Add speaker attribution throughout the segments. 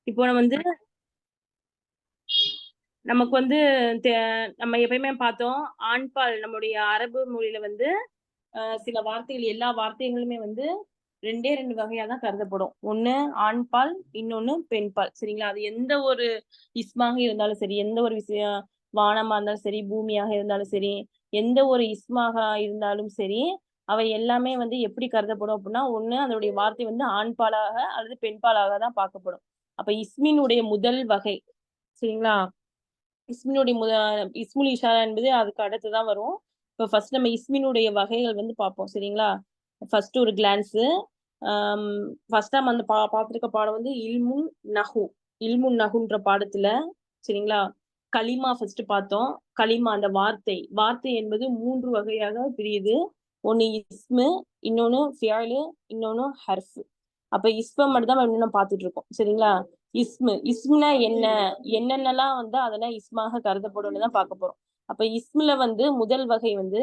Speaker 1: இப்போ நம்ம வந்து நமக்கு வந்து நம்ம எப்பயுமே பார்த்தோம் ஆண்பால் நம்முடைய அரபு மொழியில வந்து சில வார்த்தைகள் எல்லா வார்த்தைகளுமே வந்து ரெண்டே ரெண்டு வகையா தான் கருதப்படும். ஒண்ணு ஆண்பால், இன்னொன்னு பெண்பால். சரிங்களா? அது எந்த ஒரு இஸ்மாக இருந்தாலும் சரி, எந்த ஒரு விஷயம் வானமா இருந்தாலும் சரி, பூமியாக இருந்தாலும் சரி, எந்த ஒரு இஸ்மாக இருந்தாலும் சரி, அவை எல்லாமே வந்து எப்படி கருதப்படும் அப்படின்னா, ஒண்ணு அதனுடைய வார்த்தை வந்து ஆண்பாலாக அல்லது பெண்பாலாக தான் பார்க்கப்படும். அப்ப இஸ்மினுடைய முதல் வகை சரிங்களா? இஸ்மினுடைய இஸ்முல் இஷாரா என்பது அதுக்கு அடுத்து தான் வரும். இப்ப ஃபர்ஸ்ட் நம்ம இஸ்மினுடைய வகைகள் வந்து பார்ப்போம். சரிங்களா? ஃபர்ஸ்ட் ஒரு கிளான்ஸு. அம் ஃபர்ஸ்ட் நம்ம அந்த பார்த்திருக்க பாடம் வந்து நஹு. இல்முன் நஹுன்ற பாடத்துல சரிங்களா? கலிமா ஃபர்ஸ்ட் பார்த்தோம். கலிமா அந்த வார்த்தை. வார்த்தை என்பது 3 வகையாக பிரியுது. ஒண்ணு இஸ்மு, இன்னொன்னு ஃபியலு, இன்னொன்னு ஹர்ஃப். அப்ப இஸ்ம மட்டும் தான் இன்னும் பார்த்துட்டு இருக்கோம். சரிங்களா? இஸ்முனா என்ன? என்னென்னலாம் வந்து அதெல்லாம் இஸ்மாக கருதப்படும்னு தான் பார்க்க போறோம். அப்ப இஸ்முல வந்து முதல் வகை வந்து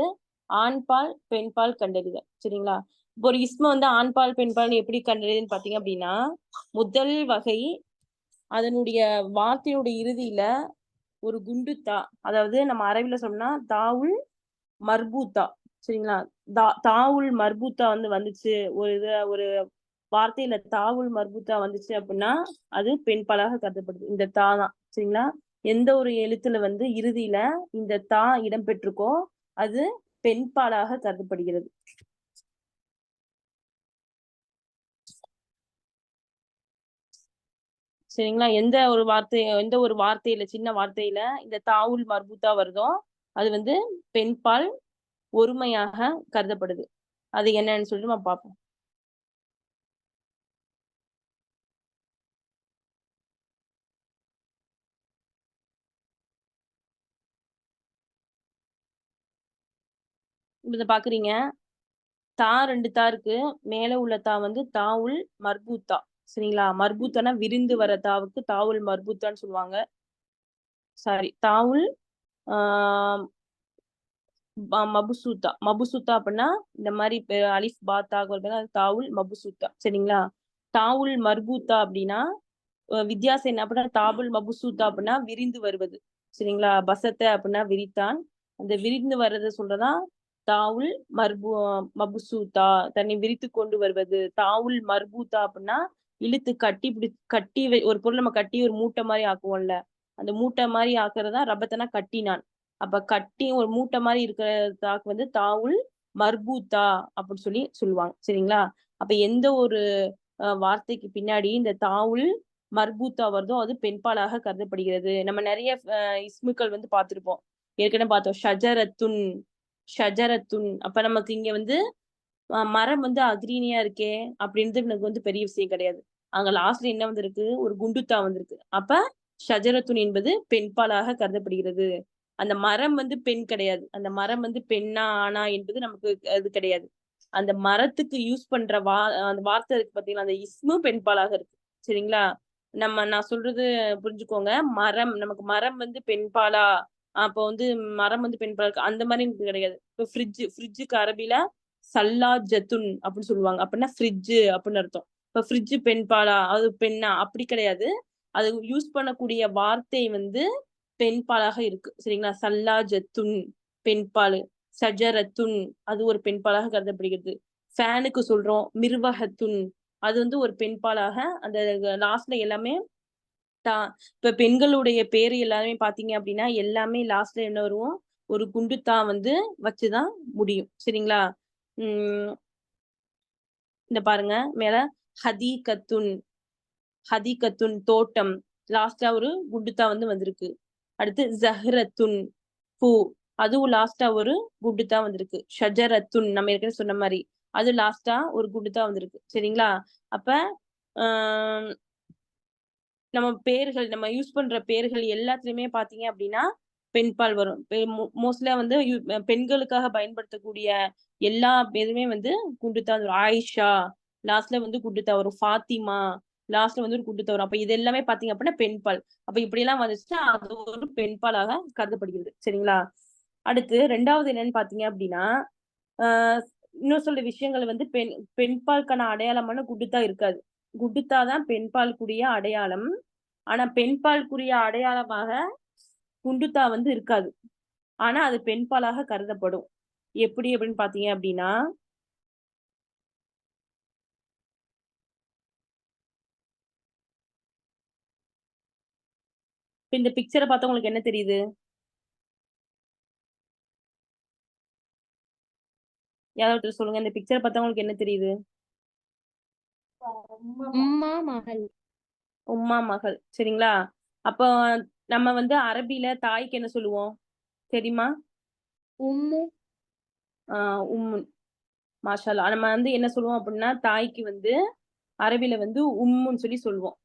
Speaker 1: ஆண்பால், பெண்பால் கண்டறிதல். சரிங்களா? இப்போ ஒரு இஸ்ம வந்து ஆண்பால், பெண்பால் எப்படி கண்டறிதுன்னு பார்த்தீங்க அப்படின்னா, முதல் வகை அதனுடைய வார்த்தையுடைய இறுதியில ஒரு குண்டு தா. அதாவது நம்ம அரபில சொன்னா தாவுல் மர்பூத்தா. சரிங்களா? தாவுல் மர்பூத்தா வந்து வந்துச்சு. ஒரு வார்த்தையில தாவுல் மர்பூத்தா வந்துச்சு அப்படின்னா அது பெண்பாலாக கருதப்படுது. இந்த தா தான். சரிங்களா? எந்த ஒரு எழுத்துல வந்து இறுதியில இந்த தா இடம்பெற்றிருக்கோ அது பெண்பாலாக கருதப்படுகிறது. சரிங்களா? எந்த ஒரு வார்த்தையில சின்ன வார்த்தையில இந்த தாவுல் மர்பூத்தா வருதோ அது வந்து பெண்பால் ஒருமையாக கருதப்படுது. அது என்னன்னு சொல்லிட்டு நம்ம பார்ப்போம். இத பாக்குறீங்க. தா 2 தா இருக்கு. மேல உள்ள தா வந்து தாவுல் மர்பூத்தா. சரிங்களா? மர்பூத்தானா விரிந்து வர தாவுக்கு தாவுல் மர்பூத்தான்னு சொல்லுவாங்க. சாரி. தாவுல் ஆ மபுசூத்தா. மபுசூத்தா அப்படின்னா இந்த மாதிரி அலிஃப் பா தா அது தாவுல் மபுசூத்தா. சரிங்களா? தாவுல் மர்பூத்தா அப்படின்னா வித்தியாசம் என்ன அப்படின்னா தாபுல் மபுசூத்தா அப்படின்னா விரிந்து வருவது. சரிங்களா? பசத்த அப்படின்னா விரித்தான். அந்த விரிந்து வர்றத சொல்றதா தாவுல் மர்பூ மபுசூத்தா தன்னை விரித்து கொண்டு வருவது. தாவுல் மர்பூத்தா அப்படின்னா இழுத்து கட்டி ஒரு பொருள் நம்ம கட்டி ஒரு மூட்டை மாதிரி ஆக்குவோம்ல. அந்த மூட்டை மாதிரி ஆக்குறதா ரபத்தனா கட்டினான். அப்ப கட்டி ஒரு மூட்டை மாதிரி இருக்கிற தாக்கு வந்து தாவுல் மர்பூத்தா அப்படின்னு சொல்லுவாங்க. சரிங்களா? அப்ப எந்த ஒரு வார்த்தைக்கு பின்னாடி இந்த தாவுல் மர்பூத்தா வருதோ அது பெண்பாலாக கருதப்படுகிறது. நம்ம நிறைய இஸ்முக்கள் வந்து பார்த்திருப்போம். ஏற்கனவே பார்த்தோம். ஷஜரத்துன் ஷஜரத்துன். அப்ப நமக்கு இங்க வந்து மரம் வந்து அக்ரீனியா இருக்கே அப்படின்றது எனக்கு வந்து பெரிய விஷயம் கிடையாது. அங்க லாஸ்ட்ல என்ன வந்திருக்கு? ஒரு குண்டுத்தா வந்திருக்கு. அப்ப ஷஜரத்துன் என்பது பெண்பாலாக கருதப்படுகிறது. அந்த மரம் வந்து பெண் கிடையாது. அந்த மரம் வந்து பெண்ணா ஆணா என்பது நமக்கு அது கிடையாது. அந்த மரத்துக்கு யூஸ் பண்ற அந்த வார்த்தை இருக்கு பாத்தீங்களா? அந்த இஸ்மு பெண்பாலாக இருக்கு. சரிங்களா? நான் சொல்றது புரிஞ்சுக்கோங்க. நமக்கு மரம் வந்து பெண்பாலா? அப்போ வந்து மரம் வந்து பெண்பாலா இருக்கு. அந்த மாதிரி எனக்கு கிடையாது. இப்ப ஃப்ரிட்ஜுக்கு அரபில சல்லாஜத்துன் அப்படின்னு சொல்லுவாங்க. அப்படின்னா ஃப்ரிட்ஜ் அப்படின்னு அர்த்தம். இப்ப ஃப்ரிட்ஜ் பெண்பாலா? அது பெண்ணா? அப்படி கிடையாது. அது யூஸ் பண்ணக்கூடிய வார்த்தை வந்து பெண்பாலாக இருக்கு. சரிங்களா? சல்லாஜத்துன் பெண்பால். ஷஜரத்துன் அது ஒரு பெண்பாலாக கருதப்படுகிறது. ஃபேனுக்கு சொல்றோம் மிர்வஹத்துன் அது வந்து ஒரு பெண்பாலாக அந்த லாஸ்ட்ல எல்லாமே தா இப்ப பெண்களுடைய பேரு எல்லாமே பாத்தீங்க அப்படின்னா எல்லாமே லாஸ்ட்ல என்ன வரும்? ஒரு குண்டு தா வந்து வச்சுதான் முடியும். சரிங்களா? உம் இந்த பாருங்க மேல ஹதீகத்துன் ஹதீகத்துன் தோட்டம். லாஸ்டா ஒரு குண்டுத்தா வந்து வந்திருக்கு. அடுத்து ஜஹ்ரத்துன் பூ. அதுவும் லாஸ்டா ஒரு குண்டுத்தா வந்திருக்கு. ஷஜரத்துன் நம்ம ஏற்கனவே சொன்ன மாதிரி. அது லாஸ்டா ஒரு குண்டுத்தா வந்திருக்கு. சரிங்களா? அப்ப ஆஹ் நம்ம பேர்கள் நம்ம யூஸ் பண்ற பேர்கள் எல்லாத்துலயுமே பாத்தீங்க அப்படின்னா பெண்பால் வரும். மோஸ்ட்லியா வந்து பெண்களுக்காக பயன்படுத்தக்கூடிய எல்லா பேருமே வந்து குண்டுத்தா வரும். ஆயிஷா லாஸ்ட்ல வந்து குண்டுத்தா வரும். ஃபாத்திமா லாஸ்ட்ல வந்து ஒரு குண்டுத்தா வரும். அப்ப இது எல்லாமே பாத்தீங்க அப்படின்னா பெண்பால். அப்ப இப்படி எல்லாம் வந்துச்சுன்னா அது ஒரு பெண்பாலாக கருதப்படுகிறது. சரிங்களா? அடுத்து 2வது என்னன்னு பாத்தீங்க அப்படின்னா ஆஹ் இன்னும் சொல்ற விஷயங்கள் வந்து பெண்பாலுக்கான அடையாளமான குண்டுத்தா இருக்காது. குண்டுத்தா தான் பெண்பாலுக்குரிய அடையாளம். ஆனா பெண்பாலுக்குரிய அடையாளமாக குண்டுத்தா வந்து இருக்காது. ஆனா அது பெண்பாலாக கருதப்படும். எப்படி அப்படின்னு பாத்தீங்க அப்படின்னா, இப்ப இந்த பிக்சரை பார்த்தா உங்களுக்கு என்ன தெரியுது? யாராவது ஒருத்தர் சொல்லுங்க. இந்த பிக்சரை பார்த்தா உங்களுக்கு என்ன தெரியுது?
Speaker 2: உம்மா மகள்.
Speaker 1: உம்மா மகள். சரிங்களா? அப்போ நம்ம வந்து அரபில தாய்க்கு என்ன சொல்லுவோம் தெரியுமா?
Speaker 2: உம்மு.
Speaker 1: உம்மு. மாஷா அல்லாஹ். நம்ம வந்து என்ன சொல்லுவோம் அப்படின்னா தாய்க்கு வந்து அரபில வந்து உம்முன்னு சொல்லி சொல்லுவோம்.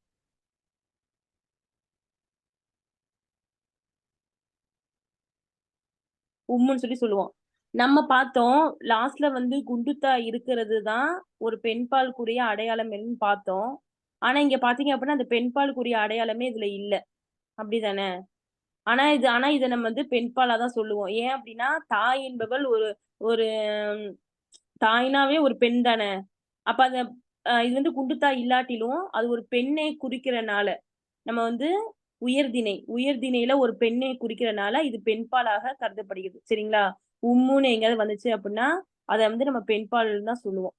Speaker 1: உம்முன்னு சொல்லி சொல்லுவோம். நம்ம பார்த்தோம் லாஸ்ட்ல வந்து குண்டுத்தா இருக்கிறது தான் ஒரு பெண்பாலுக்குரிய அடையாளம்னு பார்த்தோம். ஆனா இங்க பாத்தீங்க அப்படின்னா அந்த பெண்பாலுக்குரிய அடையாளமே இதுல இல்ல. அப்படிதானே? ஆனா இத நம்ம வந்து பெண்பாலா தான் சொல்லுவோம். ஏன் அப்படின்னா தாய் என்பவள் ஒரு ஒரு தாய்னாவே ஒரு பெண் தானே. அப்ப அந்த இது வந்து குண்டுத்தா இல்லாட்டிலும் அது ஒரு பெண்ணை குறிக்கிறனால நம்ம வந்து உயர்திணையில ஒரு பெண்ணை குறிக்கிறனால இது பெண்பாலாக கருதப்படுகிறது. சரிங்களா? உம்முன்னு எங்கேயாவது வந்துச்சு அப்படின்னா அத வந்து நம்ம பெண்பால்ன்னு தான் சொல்லுவோம்.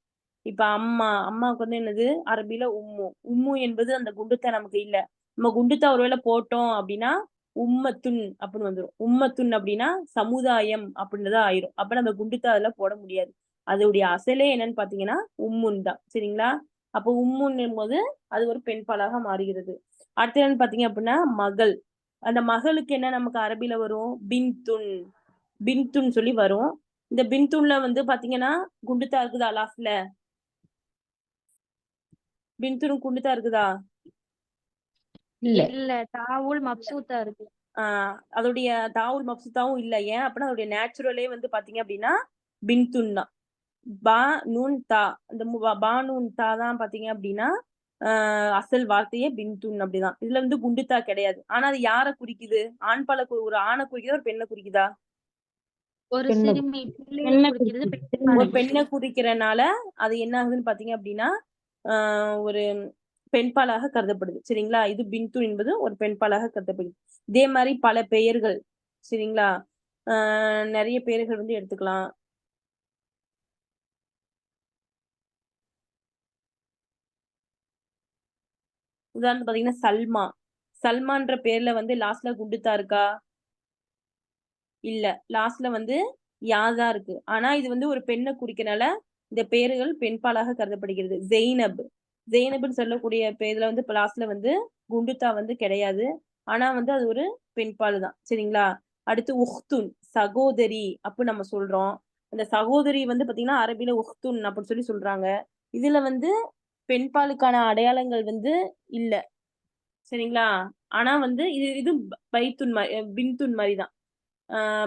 Speaker 1: இப்ப அம்மாவுக்கு வந்து என்னது அரபில உம்மு. உம்மு என்பது அந்த குண்டுத்தா நமக்கு இல்ல. நம்ம குண்டுத்தா ஒருவேளை போட்டோம் அப்படின்னா உம்மத்துன் அப்படின்னு வந்துரும். உம்மத்துன் அப்படின்னா சமுதாயம் அப்படின்னு தான் ஆயிரும். அப்ப நம்ம குண்டுத்தா அதுல போட முடியாது. அதோடைய அசலே என்னன்னு பாத்தீங்கன்னா உம்முன் தான். சரிங்களா? அப்ப உம்முன்னும் போது அது ஒரு பெண்பாலாக மாறுகிறது. அடுத்து என்னன்னு பாத்தீங்க அப்படின்னா மகள். அந்த மகளுக்கு என்ன நமக்கு அரபில வரும்? பின்துன். பின்துன் சொல்லி வரும். இந்த பின்துன்ல வந்து பாத்தீங்கன்னா குண்டுத்தா இருக்குதா லாஸ்ட்ல? பின்துன் குண்டுத்தா இருக்குதா?
Speaker 2: இல்ல தாவுல் மப்சூத்தா இருக்கு.
Speaker 1: அதோடைய தாவுல் மப்சூத்தாவும் இல்ல. ஏன் அப்படின்னா அதோடைய நேச்சுரலே வந்து பாத்தீங்க அப்படின்னா பின்துன் தான். பா நூன் தா இந்த பா நூன் தா தான் பாத்தீங்க அப்படின்னா அசல் வார்த்தையே பின்துன் அப்படிதான். இதுல வந்து குண்டுத்தா கிடையாது. ஆனா அது யாரை குறிக்குது? ஆண்பால ஒரு ஆணை குறிக்குதா ஒரு பெண்ணை குறிக்குதா?
Speaker 2: ஒரு சிறுமி பிள்ளையை குறிக்கிறது,
Speaker 1: ஒரு பெண்ணை குறிக்கிறனால அது என்ன ஆகுதுன்னு பாத்தீங்க அப்படின்னா ஒரு பெண்பாலாக கருதப்படுது. சரிங்களா? இது பின்து என்பது ஒரு பெண்பாலாக கருதப்படுது. இதே மாதிரி பல பெயர்கள். சரிங்களா? நிறைய பெயர்கள் வந்து எடுத்துக்கலாம். உதாரணம் பாத்தீங்கன்னா சல்மா. சல்மான்ற பேர்ல வந்து லாஸ்ட்ல குண்டுத்தா இருக்கா? இல்ல. லாஸ்ட்ல வந்து யாதா இருக்கு. ஆனா இது வந்து ஒரு பெண்ணை குறிக்கனால இந்த பெயர்கள் பெண்பாலாக கருதப்படுகிறது. ஜெய்னப். ஜெய்னப்னு சொல்லக்கூடிய பேர்ல வந்து லாஸ்ட்ல வந்து குண்டுத்தா வந்து கிடையாது. ஆனா வந்து அது ஒரு பெண்பால் தான். சரிங்களா? அடுத்து உஹ்துன் சகோதரி அப்படி நம்ம சொல்றோம். அந்த சகோதரி வந்து பாத்தீங்கன்னா அரபில உஹ்துன் அப்படின்னு சொல்லி சொல்றாங்க. இதுல வந்து பெண்பாலுக்கான அடையாளங்கள் வந்து இல்ல. சரிங்களா? ஆனா வந்து இது இது பைத்துன் பின்துன் மாதிரிதான்.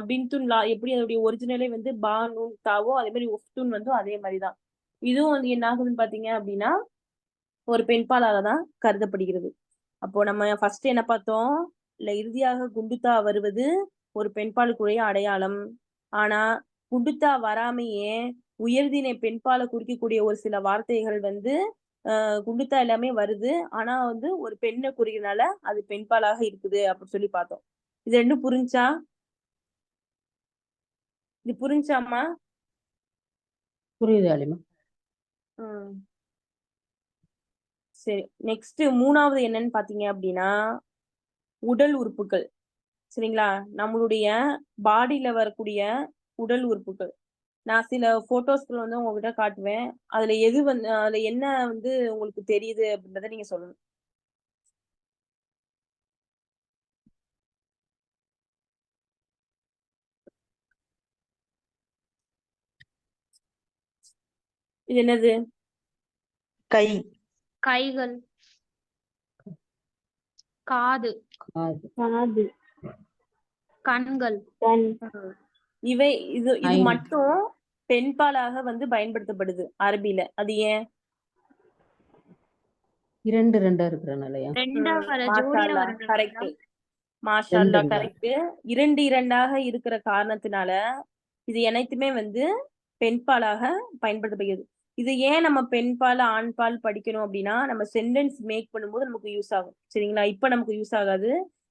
Speaker 1: பின்துன் எப்படி அதோடைய ஒரிஜினலே வந்து பா நூன் தாவோ அதே மாதிரி உஃப்துன் வந்து அதே மாதிரிதான். இதுவும் வந்து என்ன ஆகுதுன்னு பாத்தீங்க அப்படின்னா ஒரு பெண்பாலாக தான் கருதப்படுகிறது. அப்போ நம்ம ஃபர்ஸ்ட் என்ன பார்த்தோம்? இல்ல இறுதியாக குண்டுத்தா வருவது ஒரு பெண்பாலுக்குரிய அடையாளம். ஆனா குண்டுத்தா வராமையே உயர்திணை பெண்பாலை குறிக்கக்கூடிய ஒரு சில வார்த்தைகள் வந்து குண்டுத்தா எல்லாமே வருது. ஆனா வந்து ஒரு பெண்ணை குறிக்கிறதுனால அது பெண்பாலாக இருக்குது அப்படின்னு சொல்லி பார்த்தோம். இது ரெண்டும் புரிஞ்சா? இது புரிஞ்சாமா?
Speaker 3: புரியுது அலிமா.
Speaker 1: சரி. நெக்ஸ்ட் 3வது என்னன்னு பாத்தீங்க அப்படின்னா உடல் உறுப்புகள். சரிங்களா? நம்மளுடைய பாடியில வரக்கூடிய உடல் உறுப்புகள். நான் சில போட்டோஸ்கள் வந்து உங்ககிட்ட காட்டுவேன். அதுல என்ன வந்து உங்களுக்கு தெரியுது அப்படின்றத நீங்க சொல்லணும். இது என்னது?
Speaker 3: கை,
Speaker 2: கைகள், காது, கண்கள்.
Speaker 1: இது இது
Speaker 3: ஐந்து.
Speaker 1: மட்டும் பெண்பாலாக வந்து பயன்படுத்தப்படுது அரபில. அது ஏன்?
Speaker 3: 2 2 இருக்கிறனாலயா?
Speaker 2: ஜோடியா வர
Speaker 1: கரெக்ட். மாஷா
Speaker 3: ரெண்டு
Speaker 1: அல்லாஹ் கரெக்ட். 2 2ஆக இருக்கிற காரணத்தினால இது அனைத்துமே வந்து பெண்பாலாக பயன்படுத்தப்படுகிறது. இது ஏன் நம்ம பெண் பால் ஆண் பால் படிக்கணும் அப்படின்னா நம்ம சென்டென்ஸ் மேக் பண்ணும்போது நமக்கு யூஸ் ஆகும். சரிங்களா? இப்ப நமக்கு யூஸ் ஆகாது.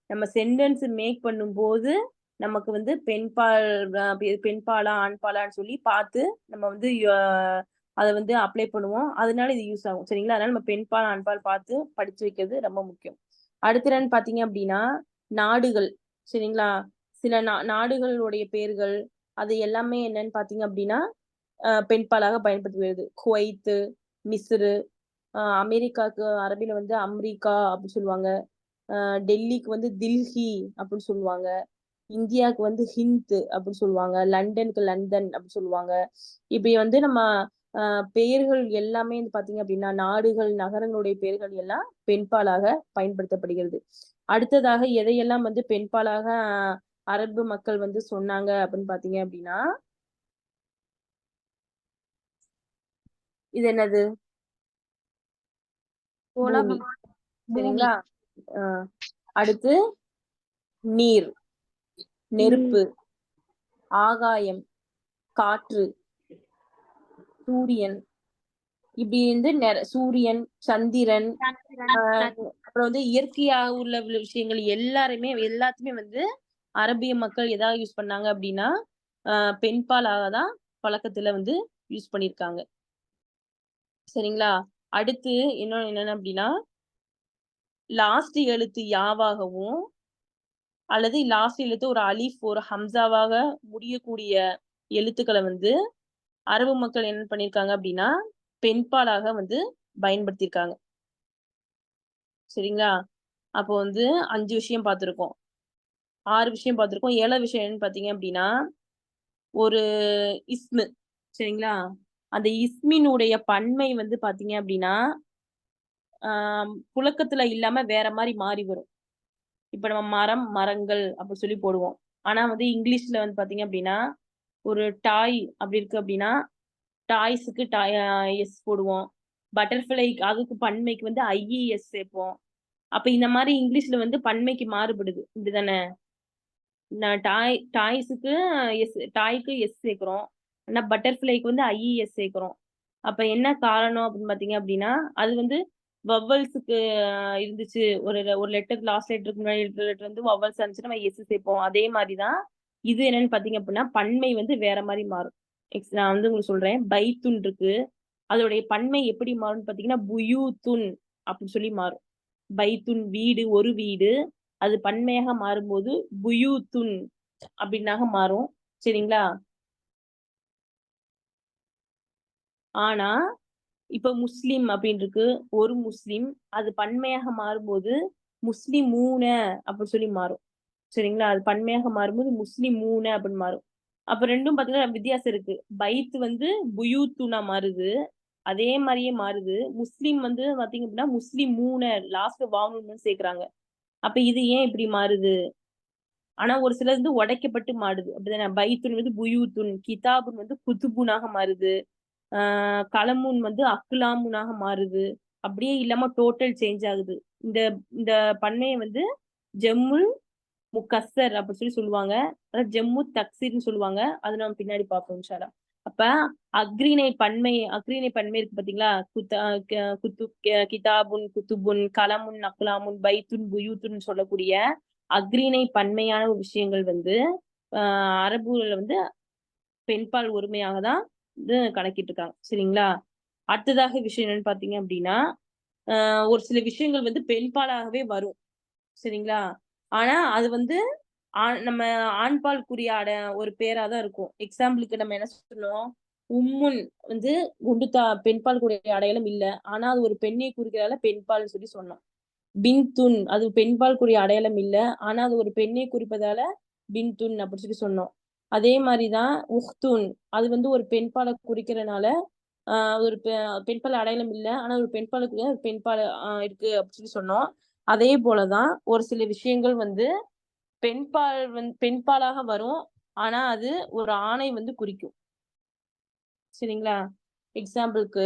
Speaker 1: நம்ம சென்டென்ஸ் மேக் பண்ணும்போது நமக்கு வந்து பெண் பாலா ஆண் பாலான்னு சொல்லி பார்த்து நம்ம வந்து அதை வந்து அப்ளை பண்ணுவோம். அதனால இது யூஸ் ஆகும். சரிங்களா? அதனால நம்ம பெண் பால் ஆண் பால் பார்த்து படிச்சு வைக்கிறது ரொம்ப முக்கியம். அடுத்து என்னன்னு பாத்தீங்க அப்படின்னா நாடுகள். சரிங்களா? சில நாடுகளுடைய பேர்கள் அது எல்லாமே என்னன்னு பாத்தீங்க அப்படின்னா பெண் பாலாக பயன்படுத்தி வருது. குவைத்து, மிஸ்ரு, அமெரிக்காவுக்கு அரபில வந்து அம்ரிக்கா அப்படின்னு சொல்லுவாங்க. டெல்லிக்கு வந்து தில்ஹி அப்படின்னு சொல்லுவாங்க. இந்தியாவுக்கு வந்து ஹிந்த் அப்படின்னு சொல்லுவாங்க. லண்டனுக்கு லண்டன் அப்படின்னு சொல்லுவாங்க. இப்படி வந்து நம்ம பெயர்கள் எல்லாமே வந்து பாத்தீங்க அப்படின்னா நாடுகள் நகரங்களுடைய பெயர்கள் எல்லாம் பெண்பாலாக பயன்படுத்தப்படுகிறது. அடுத்ததாக எதையெல்லாம் வந்து பெண்பாலாக அரபு மக்கள் வந்து சொன்னாங்க அப்படின்னு பாத்தீங்க அப்படின்னா இது என்னது? பூமி.
Speaker 2: உலகம், பூமி,
Speaker 1: சரிங்களா? அடுத்து நீர், நெருப்பு, ஆகாயம், காற்று, சூரியன், இப்படி வந்து சூரியன், சந்திரன், அப்புறம் வந்து இயற்கையாக உள்ள விஷயங்கள் எல்லாத்தையுமே வந்து அரபிய மக்கள் எதாவது யூஸ் பண்ணாங்க அப்படின்னா பெண்பாலாக தான் பழக்கத்துல வந்து யூஸ் பண்ணிருக்காங்க. சரிங்களா? அடுத்து இன்னொன்னு என்னன்னு அப்படின்னா லாஸ்ட் எழுத்து யாவாகவும் அல்லது லாஸ்ட் எழுத்து ஒரு அலிஃப் ஒரு ஹம்சாவாக முடியக்கூடிய எழுத்துக்களை வந்து அரபு மக்கள் என்ன பண்ணிருக்காங்க அப்படின்னா பெண்பாலாக வந்து பயன்படுத்தியிருக்காங்க. சரிங்களா? அப்போ வந்து 5 விஷயம் பார்த்திருக்கோம், 6 விஷயம் பார்த்திருக்கோம். 7 விஷயம் என்னன்னு பாத்தீங்க அப்படின்னா ஒரு இஸ்மு. சரிங்களா? அந்த இஸ்மினுடைய பன்மை வந்து பாத்தீங்க அப்படின்னா புழக்கத்துல இல்லாம வேற மாதிரி மாறி வரும். இப்ப நம்ம மரம், மரங்கள் அப்படி சொல்லி போடுவோம். ஆனா வந்து இங்கிலீஷ்ல வந்து பாத்தீங்க அப்படின்னா ஒரு டாய் அப்படி இருக்கு அப்படின்னா டாய்ஸுக்கு எஸ் போடுவோம். பட்டர்ஃபிளை அதுக்கு பன்மைக்கு வந்து ஐஇஎஸ் சேர்ப்போம். அப்ப இந்த மாதிரி இங்கிலீஷ்ல வந்து பன்மைக்கு மாறுபடுது. இப்படிதானே? டாய்ஸுக்கு டாய்க்கு எஸ் சேர்க்கிறோம். ஆனா பட்டர்ஃபிளைக்கு வந்து ஐஇஎஸ் சேர்க்கிறோம். அப்ப என்ன காரணம் அப்படின்னு பாத்தீங்க அப்படின்னா அது வந்து வவ்வல்ஸுக்கு இருந்துச்சு. ஒரு லெட்டர் லாஸ்ட் லெட்டருக்கு முன்னாடி இருக்கிற லெட்டர் வந்து வவ்வல்ஸ் இருந்துச்சு, நம்ம எஸ் சேர்ப்போம். அதே மாதிரிதான் இது என்னன்னு பாத்தீங்க அப்படின்னா பன்மை வந்து வேற மாதிரி மாறும். நான் வந்து உங்களுக்கு சொல்றேன். பைத்துன் இருக்கு, அதோடைய பன்மை எப்படி மாறும்னு பாத்தீங்கன்னா புயூத்துன் அப்படின்னு சொல்லி மாறும். பைத்துன் வீடு, ஒரு வீடு. அது பன்மையாக மாறும்போது புயூத்துன் அப்படின்னாக மாறும். சரிங்களா? ஆனா இப்ப முஸ்லிம் அப்படின்னு இருக்கு, ஒரு முஸ்லிம். அது பன்மையாக மாறும்போது முஸ்லிமூன அப்படின்னு சொல்லி மாறும். சரிங்களா? அது பன்மையாக மாறும்போது முஸ்லிமூன அப்படின்னு மாறும். அப்ப ரெண்டும் பாத்தீங்கன்னா வித்தியாசம் இருக்கு. பைத் வந்து புயூத்துனா மாறுது, அதே மாதிரியே மாறுது. முஸ்லிம் வந்து பாத்தீங்க அப்படின்னா முஸ்லிமூன லாஸ்ட் வாவுன்னு சேர்க்கிறாங்க. அப்ப இது ஏன் இப்படி மாறுது? ஆனா ஒரு சிலது வந்து உடைக்கப்பட்டு மாறுது. அப்படிதானே? பைத்துன் வந்து புயூத்துன், கிதாபுன் வந்து குதுபுனாக மாறுது, கலமுன் வந்து அக்லாமுனாக மாறுது. அப்படியே இல்லாம டோட்டல் சேஞ்ச் ஆகுது. இந்த இந்த பன்மையை வந்து ஜம்முல் முக்கஸ்ஸர் அப்படி சொல்லி சொல்லுவாங்க. அதாவது ஜம்மு தக்சீர்னு சொல்லுவாங்க. அது நம்ம பின்னாடி பார்ப்போம் இன்ஷா அல்லாஹ். அப்ப அக்ரீனை பன்மை இருக்கு பாத்தீங்களா? கிதாபுன், குத்துபுன், கலமுன், அக்லாமுன், பைத்துன், புயூத்துன் சொல்லக்கூடிய அக்ரீனை பன்மையான விஷயங்கள் வந்து அரபுல வந்து பெண்பால் ஒருமையாக தான் இது கணக்கிட்டு இருக்காங்க. சரிங்களா? அடுத்ததாக விஷயம் என்னன்னு பாத்தீங்க அப்படின்னா ஒரு சில விஷயங்கள் வந்து பெண்பாலாகவே வரும். சரிங்களா? ஆனா அது வந்து நம்ம ஆண்பாலுக்குரிய ஒரு பேராதான் இருக்கும். எக்ஸாம்பிளுக்கு நம்ம என்ன சொல்லுவோம்? உம்முன் வந்து பெண்பால் கூடிய அடையாளம் இல்ல, ஆனா அது ஒரு பெண்ணை குறிக்கிறதால பெண்பால்னு சொல்லி சொன்னோம். பின்துன் அது பெண்பால் கூடிய அடையாளம் இல்ல, ஆனா அது ஒரு பெண்ணை குறிப்பதால பின்துன் அப்படின்னு சொல்லி சொன்னோம். அதே மாதிரிதான் உஹ்துன் அது வந்து ஒரு பெண்பாலை குறிக்கிறனால ஒரு பெண்பால் அடையாளம் இல்ல, ஆனா ஒரு பெண்பாலுக்கு ஒரு பெண்பால் இருக்கு அப்படின்னு சொல்லி சொன்னோம். அதே போலதான் ஒரு சில விஷயங்கள் வந்து பெண்பாலாக வரும், ஆனா அது ஒரு ஆணை வந்து குறிக்கும். சரிங்களா? எக்ஸாம்பிளுக்கு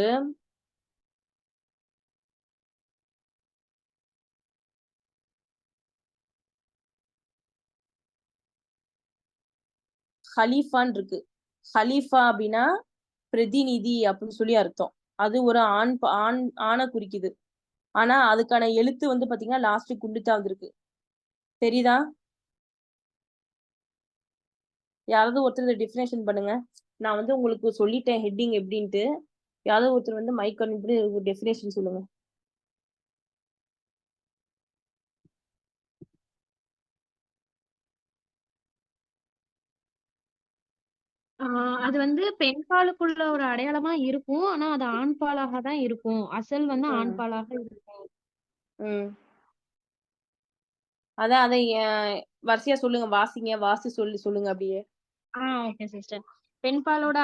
Speaker 1: ஹலீஃபான் இருக்கு. ஹலீஃபா அப்படின்னா பிரதிநிதி அப்படின்னு சொல்லி அர்த்தம். அது ஒரு ஆணை குறிக்குது. ஆனா அதுக்கான எழுத்து வந்து பாத்தீங்கன்னா லாஸ்ட் குண்டுத்தா வந்திருக்கு. தெரியுதா? யாராவது ஒருத்தர் டெஃபினேஷன் பண்ணுங்க. நான் வந்து உங்களுக்கு சொல்லிட்டேன் ஹெட்டிங் எப்படின்ட்டு. யாராவது ஒருத்தர் வந்து மைக் அனுப்பி ஒரு டெஃபினேஷன் சொல்லுங்க.
Speaker 2: அது வந்து பெண் பாலுக்குள்ள ஒரு அடையாளமா இருக்கும். ஆனா அது ஆண் பாலாக தான் இருக்கும். அசல் வந்து ஆண்
Speaker 1: ம்
Speaker 2: பாலாக இருக்கும்.
Speaker 1: ம் அதான் அதை வரிசையா சொல்லுங்க. வாசி சொல்லுங்க அப்படியே.
Speaker 2: Okay sister. பெண் பாலோட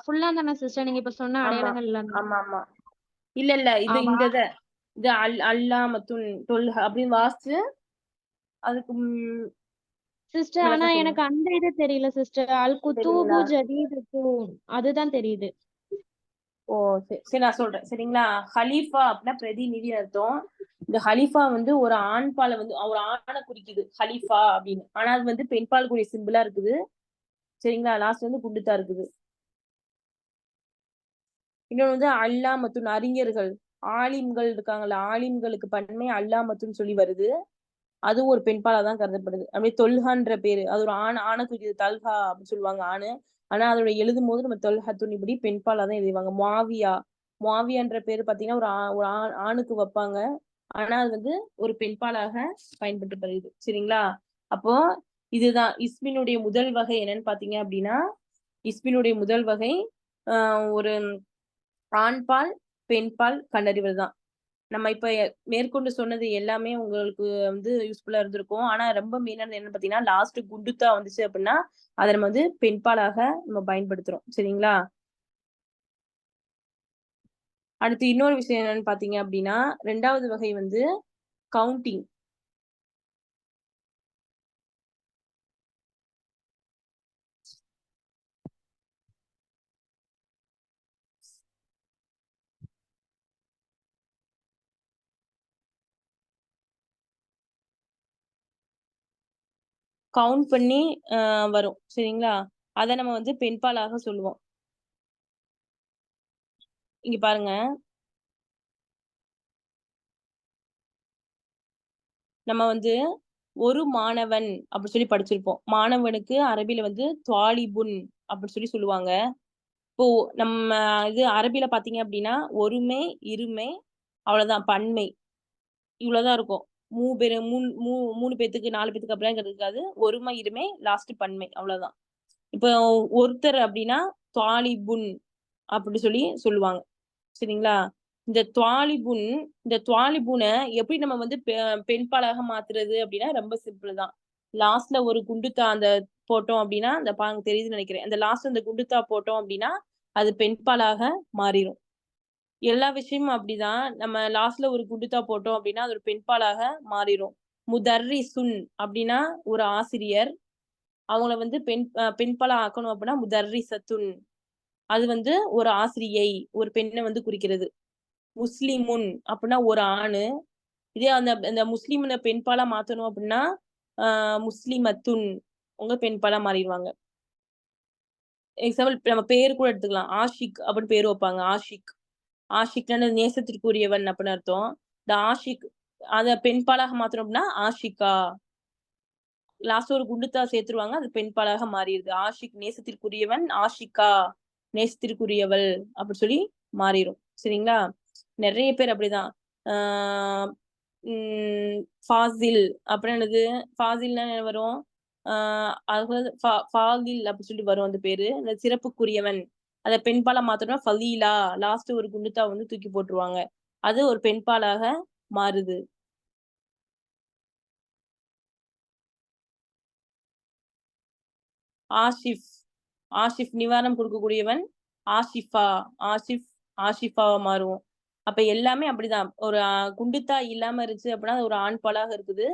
Speaker 2: ஃபுல்லா தானே சிஸ்டர் நீங்க இப்ப சொன்ன
Speaker 1: ஆமா
Speaker 2: அடையாளங்கள் எல்லாமே?
Speaker 1: ஆமா ஆமா. இல்ல இது
Speaker 2: ஆமா
Speaker 1: இந்த இது அல்லா மற்றும் தொல் அப்படின்னு வாசிச்சு அதுக்கு
Speaker 2: சிஸ்டர். ஆனா
Speaker 1: விளக்கம் சொல்லுங்க.
Speaker 2: எனக்கு அந்த இது தெரியல சிஸ்டர். அல் குத்தூபு
Speaker 1: சரிங்களா?
Speaker 2: ஜதீதுத்து அதுதான் தெரியுது.
Speaker 1: ஓ சரி நான் சொல்றேன் சரிங்களா. ஹலீஃபா அப்படின்னா பிரதிநிதி அர்த்தம். இந்த ஹலீஃபா வந்து ஒரு ஆண் பாலை வந்து ஒரு ஆணை குறிக்குது ஹலீஃபா அப்படின்னு. ஆனா அது வந்து பெண் பால் கூடிய சிம்பிளா இருக்குது. சரிங்களா. லாஸ்ட் வந்து குண்டுத்தா இருக்குது. இன்னொன்று வந்து அல்லா மற்றும் அறிஞர்கள் ஆலிம்கள் இருக்காங்கல்ல, ஆலிம்களுக்கு பன்மை அல்லா மற்றும் சொல்லி வருது. அதுவும் ஒரு பெண்பாலா தான் கருதப்படுது. அப்படியே தொல்ஹான்ற பேரு அது ஒரு ஆணை குறிக்குது. தல்ஹா அப்படின்னு சொல்லுவாங்க ஆணு. ஆனா அதோட எழுதும் போது நம்ம தொல்ஹத்துன் இப்படி பெண்பாலா தான் எழுதுவாங்க. முவாவியான்ற பேரு பாத்தீங்கன்னா ஒரு ஆணுக்கு வைப்பாங்க. ஆனா அது வந்து ஒரு பெண்பாலாக பயன்படுத்தப்படுது. சரிங்களா. அப்போ இதுதான் இஸ்மினுடைய முதல் வகை என்னன்னு பாத்தீங்க அப்படின்னா, இஸ்மினுடைய முதல் வகை ஒரு ஆண்பால் பெண்பால் கண்டறிவதுதான். நம்ம இப்ப மேற்கொண்டு சொன்னது எல்லாமே உங்களுக்கு வந்து யூஸ்ஃபுல்லா இருந்திருக்கும். ஆனா ரொம்ப மெயினானது என்னன்னு பாத்தீங்கன்னா லாஸ்ட் குண்டுத்தா வந்துச்சு அப்படின்னா அதை நம்ம வந்து பெண்பாலாக நம்ம பயன்படுத்துறோம். சரிங்களா. அடுத்து இன்னொரு விஷயம் என்னன்னு பாத்தீங்க அப்படின்னா 2வது வகை வந்து கவுண்டிங். கவுண்ட் பண்ணி வரும். சரிங்களா. அதை நம்ம வந்து பெண்பாலாக சொல்லுவோம். இங்க பாருங்க. நம்ம வந்து ஒரு மாணவன் அப்படி சொல்லி படிச்சிருப்போம். மாணவனுக்கு அரபில வந்து துவாலிபுன் அப்படி சொல்லி சொல்லுவாங்க. இப்போ நம்ம இது அரபில பாத்தீங்க அப்படின்னா ஒருமை இருமை அவ்வளவுதான். பன்மை இவ்வளவுதான் இருக்கும். மூணு பேத்துக்கு 4 பேத்துக்கு அப்படிலாம் இருக்காது. ஒருமை இருமை லாஸ்ட் பன்மை அவ்வளவுதான். இப்போ ஒருத்தர் அப்படின்னா துவாலிபுன் அப்படி சொல்லி சொல்லுவாங்க. சரிங்களா. இந்த துவாலிபுனை எப்படி நம்ம வந்து பெண்பாலாக மாத்துறது அப்படின்னா ரொம்ப சிம்பிள் தான். லாஸ்ட்ல ஒரு குண்டுத்தா அந்த போட்டோம் அப்படின்னா அந்த பாங்க தெரியுதுன்னு நினைக்கிறேன். அந்த லாஸ்ட் அந்த குண்டுத்தா போட்டோம் அப்படின்னா அது பெண்பாலாக மாறிடும். எல்லா விஷயமும் அப்படிதான். நம்ம லாஸ்ட்ல ஒரு குண்டுத்தா போட்டோம் அப்படின்னா அது ஒரு பெண்பாலாக மாறிடும். முதர்ரிசுன் அப்படின்னா ஒரு ஆசிரியர். அவங்கள வந்து பெண்பாலா ஆக்கணும் அப்படின்னா முதர்ரிசத்துன். அது வந்து ஒரு ஆசிரியை ஒரு பெண்ணை வந்து குறிக்கிறது. முஸ்லிமுன் அப்படின்னா ஒரு ஆணு. இதே அந்த அந்த முஸ்லிம்ன பெண்பாலா மாத்தணும் அப்படின்னா முஸ்லிமத்துன் உங்க பெண்பாலா மாறிடுவாங்க. எக்ஸாம்பிள் நம்ம பேர் கூட எடுத்துக்கலாம். ஆஷிக் அப்படின்னு பேர் வைப்பாங்க. ஆஷிக்னா நேசத்திற்குரியவன் அப்படின்னு அர்த்தம். இந்த ஆஷிக் அத பெண்பாலாக மாத்தணும் அப்படின்னா ஆஷிகா. லாஸ்ட் ஒரு குண்டுத்தா சேர்த்துருவாங்க. அது பெண்பாலாக மாறிடுது. ஆஷிக் நேசத்திற்குரியவன், ஆஷிகா நேசத்திற்குரியவள் அப்படி சொல்லி மாறிடும். சரிங்களா. நிறைய பேர் அப்படிதான். ஆஹ் உம் ஃபாசில் அப்படின்னு என்னது? ஃபாசில்னா என்ன வரும்? ஃபாதில் அப்படி சொல்லி வரும் அந்த பேரு. அந்த சிறப்புக்குரியவன். அத பெண்பாலா மாத்தணும்னா ஃபலீலா. லாஸ்ட் ஒரு குண்டுத்தா வந்து தூக்கி போட்டுருவாங்க. அது ஒரு பெண்பாலாக மாறுது. ஆஷிஃப் ஆஷிஃப் நிவாரணம் கொடுக்கக்கூடியவன். ஆஷிஃபா ஆஷிஃபாவா மாறும். அப்ப எல்லாமே அப்படிதான். ஒரு குண்டுத்தா இல்லாம இருந்துச்சு அப்படின்னா அது ஒரு ஆண் பாலாக இருக்குது.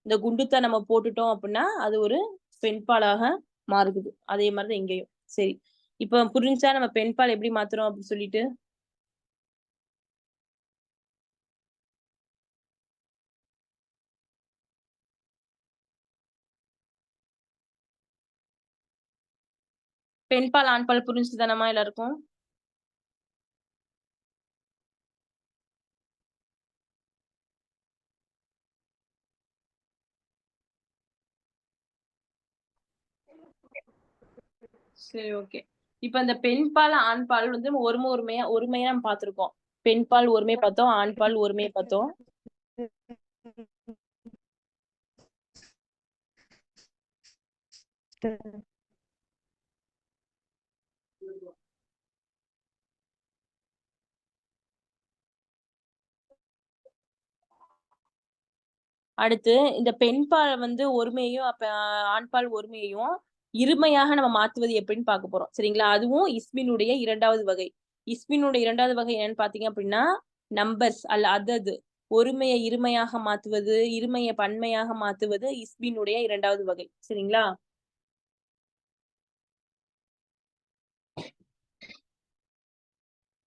Speaker 1: இந்த குண்டுத்தா நம்ம போட்டுட்டோம் அப்படின்னா அது ஒரு பெண்பாலாக மாறுது. அதே மாதிரிதான் இங்கேயும். சரி. இப்ப புரிஞ்சா நம்ம பெண்பால் எப்படி மாத்துறோம் அப்படின்னு சொல்லிட்டு. பெண்பால் ஆண்பால் புரிஞ்சுதானமா எல்லாருக்கும்? சரி, ஓகே. இப்ப இந்த பெண்பால் ஆண்பால் வந்து ஒருமையா நம்ம பார்த்திருக்கோம். பெண்பால் ஒருமை பார்த்தோம், ஆண்பால் ஒருமை பார்த்தோம். அடுத்து இந்த பெண்பால் வந்து ஒருமையையும் ஆண்பால் ஒருமையையும் இருமையாக நம்ம மாத்துவது எப்படின்னு பார்க்க போறோம். சரிங்களா? அதுவும் இஸ்மினுடைய 2வது வகை. இஸ்மினுடைய 2வது வகை என்னன்னு பாத்தீங்க அப்படின்னா நம்பர்ஸ் அதது. ஒருமையை இருமையாக மாத்துவது, இருமையை பன்மையாக மாத்துவது இஸ்மினுடைய 2வது வகை. சரிங்களா?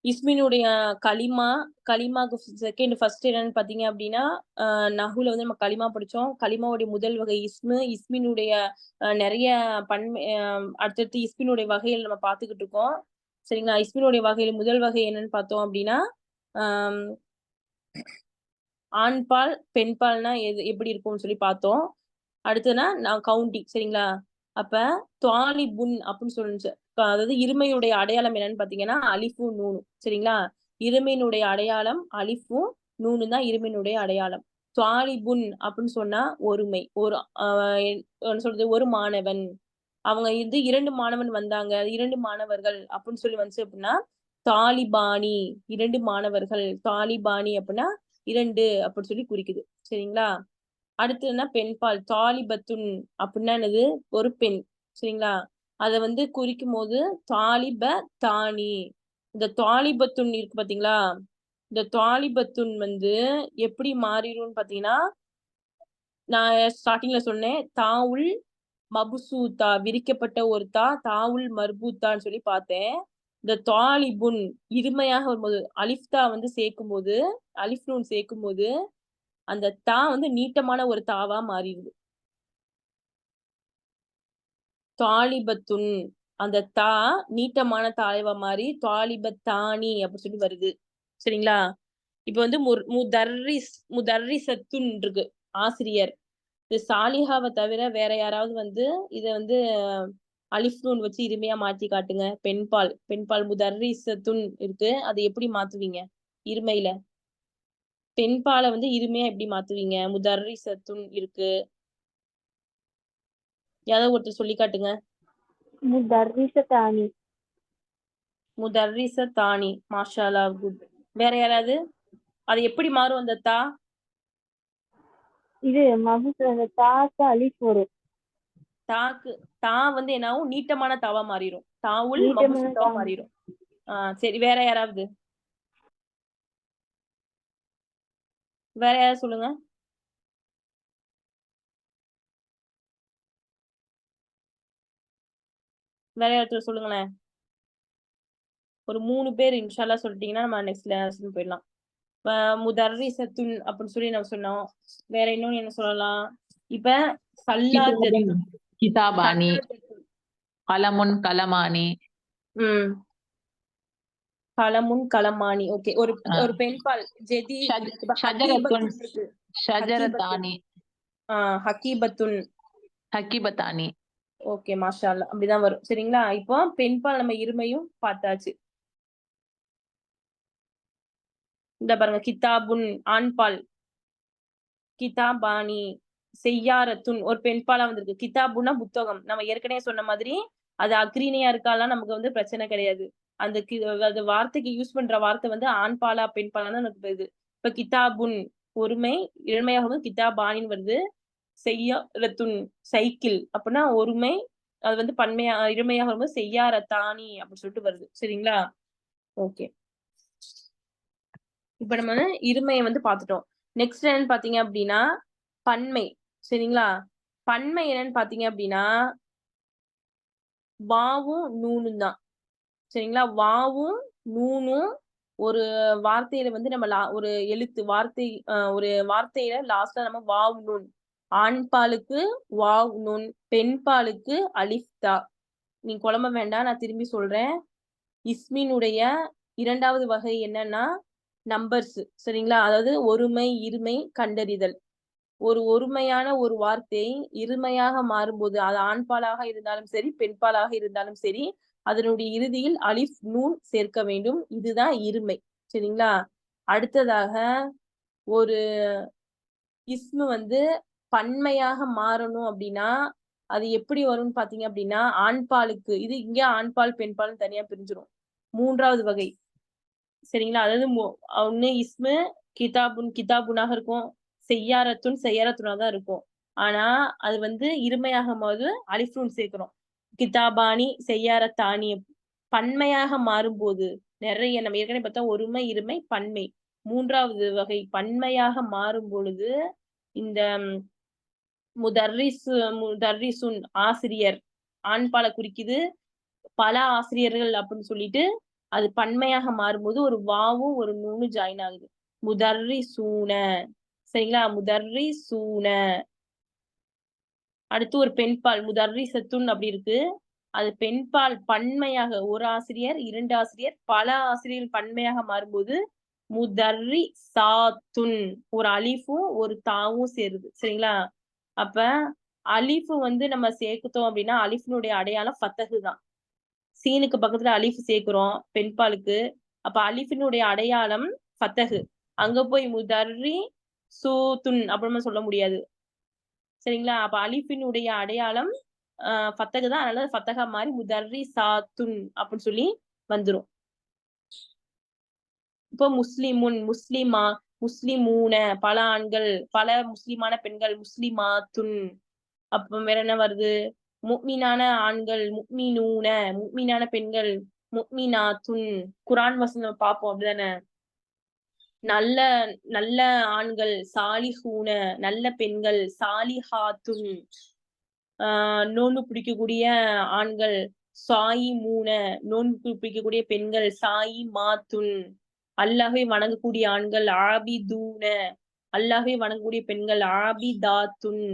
Speaker 1: இஸ்மினுடைய கலிமாக்கு ஃபர்ஸ்ட் என்னன்னு பாத்தீங்க அப்படின்னா நஹுல வந்து நம்ம கலிமா படிச்சோம். கலிமாவுடைய முதல் வகை இஸ்மினுடைய நிறைய பன்மை அடுத்தடுத்து இஸ்மினுடைய வகைகள் நம்ம பார்த்துக்கிட்டு இருக்கோம். சரிங்களா? இஸ்மினுடைய வகையில் முதல் வகை என்னன்னு பார்த்தோம் அப்படின்னா ஆண்பால் பெண்பால்னா எப்படி இருக்கும்னு சொல்லி பார்த்தோம். அடுத்ததுன்னா நான் கவுண்டிங். சரிங்களா? அப்ப துவாலிபுன் அப்படின்னு சொல்லுச்சு. அதாவது இருமையுடைய அடையாளம் என்னன்னு பாத்தீங்கன்னா அலிஃபும் நூனும். சரிங்களா? இருமையினுடைய அடையாளம் அலிஃபும் நூனும் தான் இருமையினுடைய அடையாளம். துவாலிபுன் அப்படின்னு சொன்னா ஒருமை. சொல்றது ஒரு மாணவன். அவங்க 2 மாணவன் வந்தாங்க, 2 மாணவர்கள் அப்படின்னு சொல்லி வந்துச்சு அப்படின்னா தாலிபானி 2 மாணவர்கள். தாலிபானி அப்படின்னா 2 அப்படின்னு சொல்லி குறிக்குது. சரிங்களா? அடுத்து என்ன பெண்பால் தாலிபத்துன் அப்படின்னா என்னது ஒரு பெண். சரிங்களா? அத வந்து குறிக்கும் போது தாலிப தானி. இந்த தாலிபத்துன் இருக்கு பாத்தீங்களா? இந்த தாலிபத்துன் வந்து எப்படி மாறிடும்னு பாத்தீங்கன்னா நான் ஸ்டார்டிங்ல சொன்னேன் தாவுல் மபுசூத்தா விரிக்கப்பட்ட ஒரு தாவுல் மர்பூத்தான்னு சொல்லி பார்த்தேன். இந்த தாலிபுன் இருமையாக வரும்போது அலிஃப்தா வந்து சேர்க்கும் போது அலிஃப் நூன் சேர்க்கும் போது அந்த வந்து நீட்டமான ஒரு தாவா மாறிடுது. தாலிபத்துன் அந்த நீட்டமான தாய்வா மாறி தாலிபத்தானி அப்படின்னு சொல்லி வருது. சரிங்களா? இப்ப வந்து முதர்ரிசத்துன் இருக்கு ஆசிரியர். இது சாலிஹாவை தவிர வேற யாராவது வந்து இத வந்து அலிஃப் நூன் வச்சு இருமையா மாத்தி காட்டுங்க. பெண்பால் முதர்ரிசத்துன் இருக்கு. அதை எப்படி மாத்துவீங்க இருமையில? பெண்பாலை வந்து இருமையா எப்படி மாத்துவீங்க? முதர்ரிசத்துன் இருக்கு. யாராவது ஒருத்தர் சொல்லி காட்டுங்க.
Speaker 2: முதர்ரிசத்தானி.
Speaker 1: முதர்ரிசத்தானி. மாஷா அல்லாஹ், குட். வேற யாராவது? அது எப்படி மாறும் அந்த
Speaker 2: இது அந்த தாக்கு அலிஃப் வரும்.
Speaker 1: தா வந்து என்னாவும் நீட்டமான தாவா மாறிடும். தாவுல் மபுசுத்தாவா மாறிடும். சரி, வேற யாராவது சொல்லுங்க. வேற யாராவது சொல்லுங்களேன். ஒரு 3 பேர் இன்ஷால்லா சொல்லிட்டீங்கன்னா நம்ம நெக்ஸ்ட் லெசன் போயிடலாம். முதர்ரிசத்துன் அப்படின்னு சொல்லி நம்ம சொன்னோம். வேற இன்னும் என்ன சொல்லலாம்? இப்ப
Speaker 4: கிதாபானி, கலமுன் கலமானி.
Speaker 1: கலமுன் கலமானி. ஓகே. ஒரு பெண்பால் ஜெதி
Speaker 4: ஷஜரத்தானி,
Speaker 1: ஹக்கீபத்துன்,
Speaker 4: ஹக்கீபத்தானி.
Speaker 1: ஓகே, மாஷா அல்லாஹ். அப்படிதான் வரும். சரிங்களா? இப்போ பெண்பால் நம்ம இருமையும் பார்த்தாச்சு. இந்த பாருங்க கிதாபுன் ஆண்பால், கிதாபானி, செய்யாரத்துன் ஒரு பெண்பாலா வந்திருக்கு. கிதாபுன்னா புத்தகம். நம்ம ஏற்கனவே சொன்ன மாதிரி அது அக்ரீனியா இருக்காலாம் நமக்கு வந்து பிரச்சனை கிடையாது. அந்த வார்த்தைக்கு யூஸ் பண்ற வார்த்தை வந்து ஆண்பாலா பெண்பாலா தான் நமக்கு இது. இப்ப கிதாபுன் ஒருமை, இருமையாகவும் கிதாபானின்னு வருது. செய்யாரத்துன் சைக்கிள் அப்படின்னா ஒருமை, அது வந்து பன்மையா இருமையாக வரும்போது செய்யாரத்தானி அப்படின்னு சொல்லிட்டு வருது. சரிங்களா? ஓகே. இப்ப நம்ம இருமையை வந்து பாத்துட்டோம். நெக்ஸ்ட் என்னன்னு பாத்தீங்க அப்படின்னா பன்மை. சரிங்களா? பன்மை என்னன்னு பாத்தீங்க அப்படின்னா வாவும் நூனும் தான். சரிங்களா? வாவும் நூனும் ஒரு வார்த்தையில வந்து நம்ம ஒரு எழுத்து ஒரு வார்த்தையில லாஸ்ட்ல நம்ம வாவ் நூன். ஆண்பாலுக்கு வாவ் நூன், பெண்பாலுக்கு அலிஃப் தா. நீ குழம்ப வேண்டாம், நான் திரும்பி சொல்றேன். இஸ்மினுடைய 2வது வகை என்னன்னா நம்பர்ஸ். சரிங்களா? அதாவது ஒருமை இருமை கண்டறிதல். ஒருமையான ஒரு வார்த்தை இருமையாக மாறும்போது அது ஆண்பாலாக இருந்தாலும் சரி பெண்பாலாக இருந்தாலும் சரி அதனுடைய இறுதியில் அலிஃப் நூன் சேர்க்க வேண்டும். இதுதான் இருமை. சரிங்களா? அடுத்ததாக ஒரு இஸ்மு வந்து பன்மையாக மாறணும் அப்படின்னா அது எப்படி வரும்னு பாத்தீங்க அப்படின்னா ஆண்பாலுக்கு இது இங்க ஆண்பால் பெண்பால் தனியா பிரிஞ்சிடும். மூன்றாவது வகை. சரிங்களா? அதாவது ஒண்ணு இஸ்மு கிதாபுனாக இருக்கும், செய்யாரத்துனா தான் இருக்கும். ஆனா அது வந்து இருமையாகும் போது அலிஃப் நூன் சேர்க்கிறோம். கிதாபானி செய்யாரத்தானி. பன்மையாக மாறும்போது நிறைய நம்ம ஏற்கனவே பார்த்தா ஒருமை இருமை பன்மை. மூன்றாவது வகை பன்மையாக மாறும் பொழுது இந்த முதர்ரிசுன் ஆசிரியர் ஆண்பாலை குறிக்குது, பல ஆசிரியர்கள் அப்படின்னு சொல்லிட்டு அது பன்மையாக மாறும்போது ஒரு வாவும் ஒரு நூனும் ஜாயின் ஆகுது. முதர்ரிசூன. சரிங்களா? முதர்ரிசூன. அடுத்து ஒரு பெண்பால் முதர்ரிசத்துன் அப்படி இருக்கு. அது பெண்பால் பன்மையாக ஒரு ஆசிரியர் 2 ஆசிரியர் பல ஆசிரியர்கள் பன்மையாக மாறும்போது முதர்ரிசாத்துன் ஒரு அலிஃபும் ஒரு தாவும் சேருது. சரிங்களா? அப்ப அலிஃபு வந்து நம்ம சேர்த்துட்டோம் அப்படின்னா அலிஃபினுடைய அடையாளம் ஃபத்தஹு தான். சீனுக்கு பக்கத்துல அலிஃப் சேர்க்கிறோம் பெண்பாலுக்கு. அப்ப அலிஃபினுடைய அடையாளம் ஃபத்தஹு. அங்க போய் முதர்ரி சூத்துன் அப்படின்னு சொல்ல முடியாது. சரிங்களா? அப்ப அலிஃபினுடைய அடையாளம் ஃபத்தஹு தான். அதனால ஃபத்தஹா மாதிரி முதர்ரி சாத்துன் அப்படின்னு சொல்லி வந்துரும். இப்போ முஸ்லிமுன் முஸ்லிமா முஸ்லிமூன பல ஆண்கள் பல முஸ்லிமான பெண்கள் முஸ்லிமாத்துன். அப்ப வேற என்ன வருது? முக்மீனான ஆண்கள் முக்மீனூன முக்மீனான பெண்கள் முக்மீனாத்துன். குரான் வசனம் பார்ப்போம் அப்படிதானே? நல்ல நல்ல ஆண்கள் சாலிஹூன நல்ல பெண்கள் சாலிஹாத்துன். நோன்பு பிடிக்கக்கூடிய ஆண்கள் சாயி மூன நோன்பு பிடிக்கக்கூடிய பெண்கள் சாயி மாத்துன். அல்லாஹ்வை வணங்கக்கூடிய ஆண்கள் ஆபிதூன அல்லாஹ்வை வணங்கக்கூடிய பெண்கள் ஆபிதாத்துன்.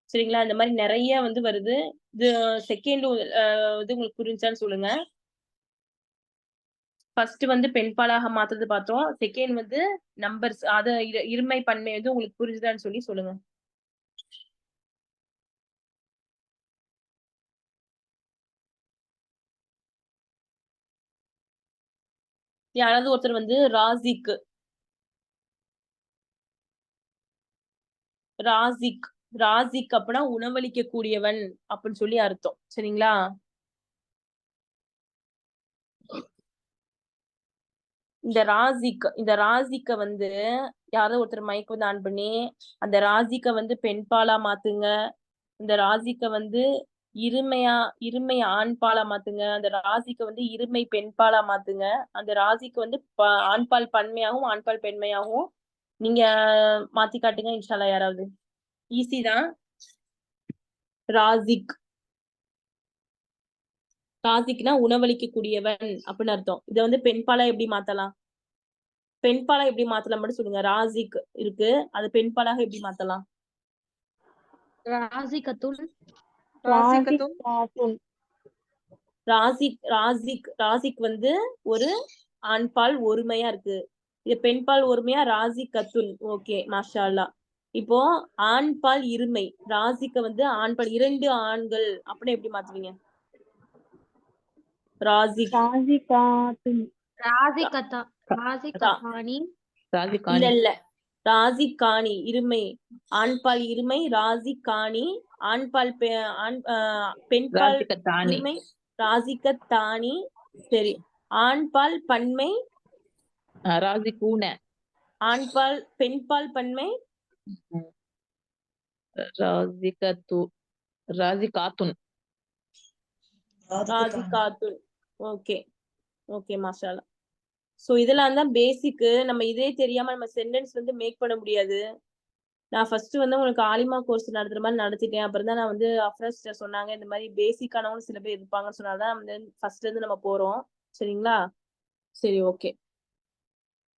Speaker 1: சரிங்களா? இந்த மாதிரி நிறைய வந்து வருது. இது செகண்ட் இது உங்களுக்கு புரிஞ்சான்னு சொல்லுங்க. ஃபர்ஸ்ட் வந்து பெண்பாலாக மாத்துறது பார்த்தோம். செகண்ட் வந்து நம்பர்ஸ் அத இருமை பன்மை வந்து உங்களுக்கு புரிஞ்சுதான்னு சொல்லி சொல்லுங்க. யாராவது ஒருத்தர் வந்து ராசிக் ராசிக் ராசிக் அப்படின்னா உணவளிக்க கூடியவன் அப்படின்னு சொல்லி அர்த்தம். சரிங்களா? இந்த ராசிக்க வந்து யாராவது ஒருத்தர் மைக் வந்து ஆன் பண்ணி அந்த ராசிக்க வந்து பெண்பாலா மாத்துங்க, இந்த ராசிக்க வந்து இருமை ஆண்பாலா மாத்துங்க, அந்த ராசிக்க வந்து இருமை பெண்பாலா மாத்துங்க, அந்த ராசிக்கு வந்து ஆண்பால் பன்மையாகவும் ஆண்பால் பெண்மையாகவும் நீங்க மாத்தி காட்டுங்க இன்ஷால்லா. யாராவது ஈஸி தான். ராசிக் ராசிக்னா உணவளிக்க கூடியவன் அப்படின்னு அர்த்தம். இத வந்து பெண்பாலா எப்படி மாத்தலாம்? பெண்பாலா எப்படி மாத்தலாம் மட்டும் சொல்லுங்க. ராசிக் இருக்கு, அது பெண்பாலாக எப்படி மாத்தலாம்?
Speaker 2: ராசிகத்துன்
Speaker 1: ராசிக் வந்து ஒரு ஆண்பால் ஒருமையா இருக்கு. இது பெண்பால் ஒருமையா ராசிகத்துன். ஓகே மாஷா அல்லாஹ். இப்போ ஆண்பால் இருமை ராசிக்க வந்து ஆண்பால் 2 ஆண்கள் அப்படின்னு எப்படி மாத்துவீங்க?
Speaker 2: ராசிகத்தானி
Speaker 1: இல்ல இல்ல ராசிகாணி இருமை ஆண்பால் இருமை ராசிகாணி ஆண்பால் பெண்பால்
Speaker 4: ராசிகத்தானி
Speaker 1: இருமை ராசிகத்தானி. சரி. ஆண்பால் பன்மை
Speaker 4: ராசிகூன
Speaker 1: ஆண்பால் பெண்பால் பன்மை
Speaker 4: ராசிகாத்துன்
Speaker 1: ராசிகாத்துன். ஓகே ஓகே மாஷா அல்லாஹ். சோ இதெல்லாம் தான் பேசிக். நம்ம இதே தெரியாம நம்ம சென்டென்ஸ் வந்து மேக் பண்ண முடியாது. நான் ஃபர்ஸ்ட் வந்து உங்களுக்கு ஆலிமா கோர்ஸ் நடத்துற மாதிரி நடத்திட்டேன். அப்புறம் தான் நான் வந்து அஃப்ரஸ் சொன்னாங்க இந்த மாதிரி பேசிக்கானவங்க சில பேர் இருப்பாங்கன்னு சொன்னாதான் வந்து ஃபர்ஸ்ட்ல இருந்து நம்ம போறோம். சரிங்களா? சரி ஓகே.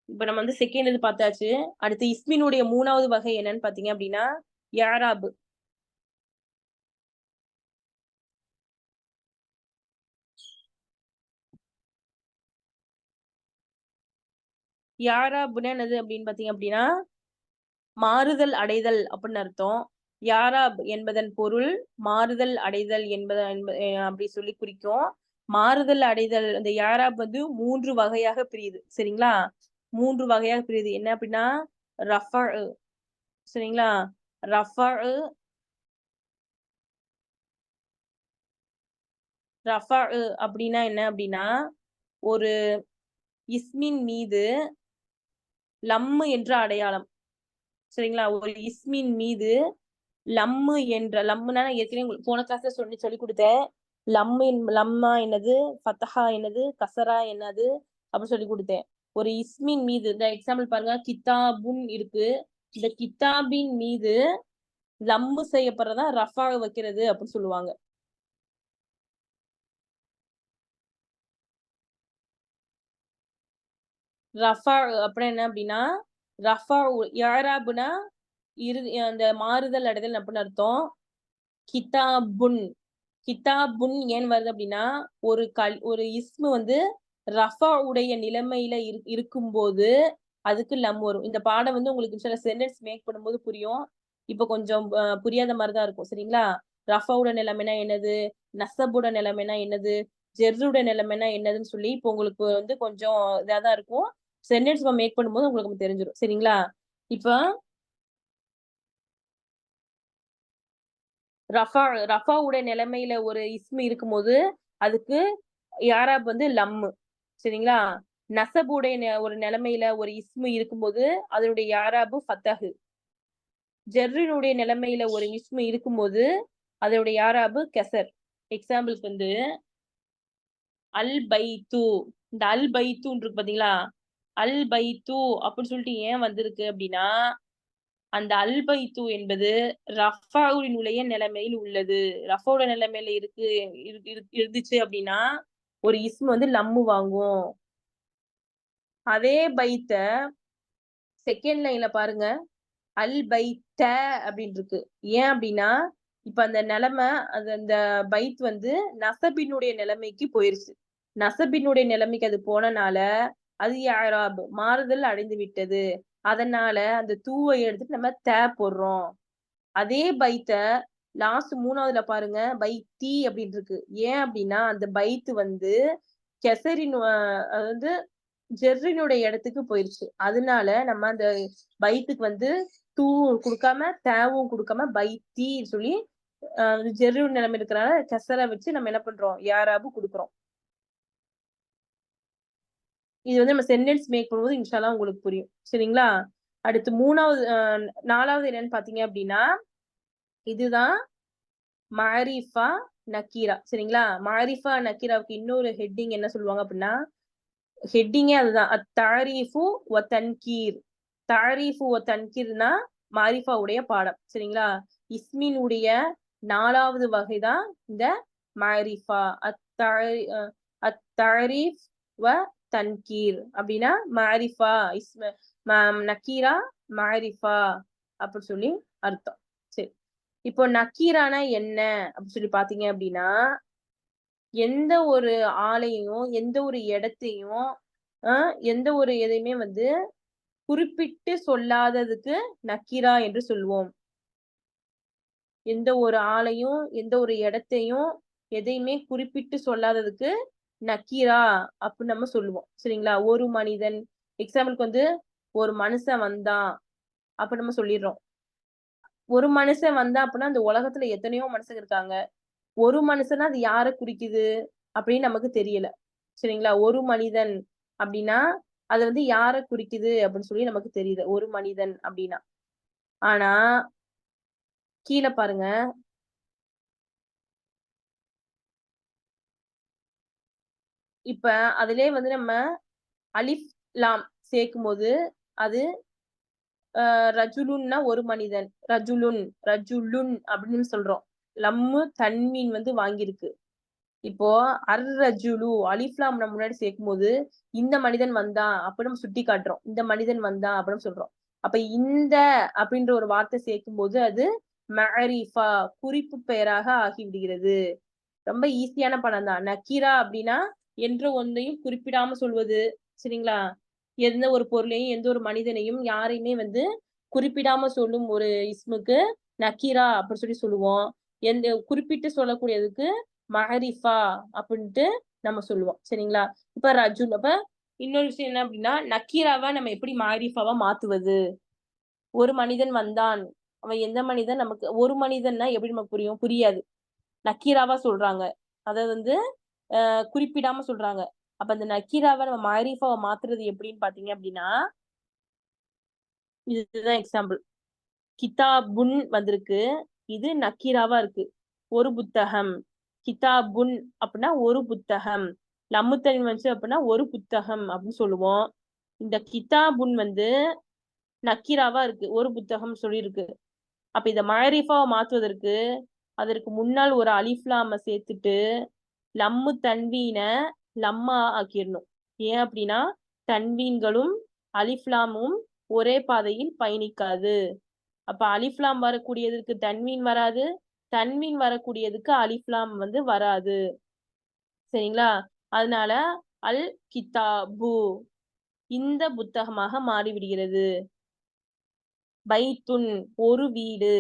Speaker 1: இப்ப நம்ம வந்து செகண்ட் இது பார்த்தாச்சு. அடுத்து இஸ்மினுடைய 3வது வகை என்னன்னு பாத்தீங்க அப்படின்னா யாராபு. யாராபுன்னா என்னது அப்படின்னு பாத்தீங்க அப்படின்னா மாறுதல் அடைதல் அப்படின்னு அர்த்தம். யாராப் என்பதன் பொருள் மாறுதல் அடைதல் அப்படி சொல்லி குறிக்கும். மாறுதல் அடைதல் அந்த யாராப் வந்து 3 வகையாக பிரியுது. சரிங்களா? 3 வகையாக பிரியுது. என்ன அப்படின்னா ரஃபா, சரிங்களா? ரஃபா ரஃபா அப்படின்னா என்ன அப்படின்னா ஒரு இஸ்மின் மீது லம்மு என்ற அடையாளம். சரிங்களா? ஒரு இஸ்மின் மீது லம்மு என்ற லம்முனா ஏற்கனவே உங்களுக்கு போன கிளாஸ்ல சொல்லி கொடுத்தேன். லம்மா என்னது, ஃபத்தஹா என்னது, கசரா என்னது அப்படி சொல்லி கொடுத்தேன். ஒரு இஸ்மின் மீது இந்த எக்ஸாம்பிள் பாருங்க, கிதாபுன் இருக்கு. இந்த கிதாபின் மீது லம்மு செய்யப்படுறதா ரஃபா வைக்கிறது அப்படின்னு சொல்லுவாங்க. ரஃபா அப்படி என்ன அப்படின்னா ரஃபா யாராபுனா அந்த மாறுதல் அடைதல் அப்படின்னு அர்த்தம். கிதாபுன் கிதாபுன் ஏன் வருது அப்படின்னா ஒரு இஸ்மு வந்து ரஃபா உடைய நிலைமையில இருக்கும்போது அதுக்கு லம் வரும். இந்த பாடம் வந்து உங்களுக்கு சில சென்டென்ஸ் மேக் பண்ணும்போது புரியும். இப்ப கொஞ்சம் புரியாத மாதிரிதான் இருக்கும். சரிங்களா? ரஃபாவோட நிலைமைனா என்னது, நசபோட நிலைமைனா என்னது, ஜெர்ருட நிலைமைனா என்னதுன்னு சொல்லி இப்போ உங்களுக்கு வந்து கொஞ்சம் இதாதான் இருக்கும். சென்டென்ஸ் மேக் பண்ணும்போது உங்களுக்கு தெரிஞ்சிடும். சரிங்களா? இப்ப ரஃபாவுடைய நிலைமையில ஒரு இஸ்மு இருக்கும்போது அதுக்கு யாராப் வந்து லம்மு. சரிங்களா? நசபுடைய ஒரு நிலைமையில ஒரு இஸ்மு இருக்கும்போது அதனுடைய யாராபு ஃபத்தஹு. ஜெர்ரினுடைய நிலைமையில ஒரு இஸ்மு இருக்கும்போது அதனுடைய யாராபு கெசர். எக்ஸாம்பிளுக்கு வந்து அல் பைத்து, இந்த அல் பைத்துன்னு இருக்கு பாத்தீங்களா? அல் பைத்து அப்படின்னு சொல்லிட்டு ஏன் வந்திருக்கு அப்படின்னா அந்த அல் பைத்து என்பது ரஃபாவுடைய நிலைமையில் உள்ளது. ரஃபாவோட நிலைமையில இருந்துச்சு அப்படின்னா ஒரு இஸ்மு வந்து லம்மு வாங்கும். அதே பைத்த செகண்ட் லைன்ல பாருங்க, அல் பைத்த அப்படின்னு இருக்கு. ஏன் அப்படின்னா இப்ப அந்த நிலைமை அந்த பைத் வந்து நசபினுடைய நிலைமைக்கு போயிருச்சு. நசபினுடைய நிலைமைக்கு அது போனனால அது யாராப் மாறுதல் அடைந்து விட்டது. அதனால அந்த தூவை எடுத்துட்டு நம்ம போடுறோம். அதே பைத்த லாஸ்ட் 3வதுல பாருங்க, பைத்தி அப்படின்னு இருக்கு. ஏன் அப்படின்னா அந்த பைத்து வந்து கெசரின் அதாவது ஜெர்ரினுடைய இடத்துக்கு போயிருச்சு. அதனால நம்ம அந்த பைத்துக்கு வந்து தூ கொடுக்காம தேவும் கொடுக்காம பைத்தி சொல்லி ஜெர்ரி நிலைமை இருக்கிறனால கெசரை வச்சு நம்ம என்ன பண்றோம், யாராபு கொடுக்குறோம். இது வந்து நம்ம சென்டென்ஸ் மேக் பண்ணும்போது இன்ஷால்லா உங்களுக்கு புரியும். சரிங்களா? அடுத்து 4வது என்னன்னு பாத்தீங்க அப்படின்னா இதுதான் மாரிஃபா நக்கீரா. சரிங்களா? மாரிஃபா நக்கீராவுக்கு இன்னொரு ஹெட்டிங் என்ன சொல்லுவாங்க அப்படின்னா ஹெட்டிங்கே அதுதான், அத்தாரீஃபு வ தன்கீர். தாரீஃபு வ தன்கீர்னா மாரிஃபாவுடைய பாடம். சரிங்களா? இஸ்மினுடைய 4வது வகைதான் இந்த மாரிஃபா. அத்தாரீஃப் வ தன்கீர் அப்படின்னா மாரிஃபா நக்கீரா மாரிஃபா அப்படி சொல்லி அர்த்தம். சரி, இப்போ நக்கீரானா என்ன அப்படின்னு சொல்லி பாத்தீங்க அப்படின்னா எந்த ஒரு ஆளையும் எந்த ஒரு இடத்தையும் எந்த ஒரு எதையுமே வந்து குறிப்பிட்டு சொல்லாததுக்கு நக்கீரா என்று சொல்லுவோம். எந்த ஒரு ஆளையும் எந்த ஒரு இடத்தையும் எதையுமே குறிப்பிட்டு சொல்லாததுக்கு நக்கீரா அப்படின்னு நம்ம சொல்லுவோம். சரிங்களா? ஒரு மனிதன் எக்ஸாம்பிளுக்கு வந்து ஒரு மனுஷன் வந்தான் அப்ப நம்ம சொல்லிடுறோம். ஒரு மனுஷன் வந்தா அப்படின்னா அந்த உலகத்துல எத்தனையோ மனுஷங்க இருக்காங்க. ஒரு மனுஷனா அது யாரை குறிக்குது அப்படின்னு நமக்கு தெரியல. சரிங்களா? ஒரு மனிதன் அப்படின்னா அது வந்து யாரை குறிக்குது அப்படின்னு சொல்லி நமக்கு தெரியல, ஒரு மனிதன் அப்படின்னா. ஆனா கீழே பாருங்க, இப்ப அதுலயே வந்து நம்ம அலிஃப் லாம் சேர்க்கும் போது அது ரஜுலுன்னா ஒரு மனிதன், ரஜுலுன் அப்படின்னு சொல்றோம். லம்மு தன்மீன் வந்து வாங்கியிருக்கு. இப்போ ரஜுலு அலிஃப்லாம் நம்ம முன்னாடி சேர்க்கும் போது இந்த மனிதன் வந்தான் அப்படி நம்ம சுட்டி காட்டுறோம். இந்த மனிதன் வந்தான் அப்படின்னு சொல்றோம். அப்ப இந்த அப்படின்ற ஒரு வார்த்தை சேர்க்கும் போது அது மஅரிஃபா குறிப்பு பெயராக ஆகிவிடுகிறது. ரொம்ப ஈஸியான படம் தான். நக்கீரா அப்படின்னா என்ற ஒன்றையும் குறிப்பிடாம சொல்வது. சரிங்களா? எந்த ஒரு பொருளையும் எந்த ஒரு மனிதனையும் யாரையுமே வந்து குறிப்பிடாம சொல்லும் ஒரு இஸ்முக்கு நக்கீரா அப்படி சொல்லி சொல்லுவோம். எந்த குறிப்பிட்டு சொல்லக்கூடியதுக்கு மஹரிஃபா அப்படின்ட்டு நம்ம சொல்லுவோம். சரிங்களா? இப்ப ரஜுல். அப்ப இன்னொரு விஷயம் என்ன அப்படின்னா, நக்கீராவா நம்ம எப்படி மஹரிஃபாவா மாத்துவது? ஒரு மனிதன் வந்தான். அவன் எந்த மனிதன்? நமக்கு ஒரு மனிதன்னா எப்படி நமக்கு புரியும்? புரியாது. நக்கீராவா சொல்றாங்க. அத வந்து குறிப்பிடாம சொல்றாங்க. அப்ப அந்த நக்கீராவா நம்ம மஹரிஃபாவா மாத்துறது எப்படின்னு பாத்தீங்க அப்படின்னா, இதுதான் எக்ஸாம்பிள். கிதாபுன் வந்திருக்கு. இது நக்கீராவா இருக்கு. ஒரு புத்தகம். கிதாபுன் அப்படின்னா ஒரு புத்தகம். லம்முத்தனின் வந்துச்சு அப்படின்னா ஒரு புத்தகம் அப்படின்னு சொல்லுவோம். இந்த கிதாபுன் வந்து நக்கீராவா இருக்கு. ஒரு புத்தகம் சொல்லியிருக்கு. அப்ப இத மஹரிஃபாவா மாத்துவதற்கு அதற்கு முன்னால் ஒரு அலிஃப்லாம சேர்த்துட்டு லம்மு தன்வீன லம்மா ஆக்கிடணும். ஏன் அப்படின்னா தன்வீன்களும் அலிஃப்லாமும் ஒரே பாதையில் பயணிக்காது. அப்ப அலிஃப்லாம் வரக்கூடியதுக்கு தன்வீன் வராது, தன்வீன் வரக்கூடியதுக்கு அலிஃப்லாம் வந்து வராது. சரிங்களா? அதனால அல் கிதாபு இந்த புத்தகமாக மாறிவிடுகிறது. பைத்துன் ஒரு வீடு.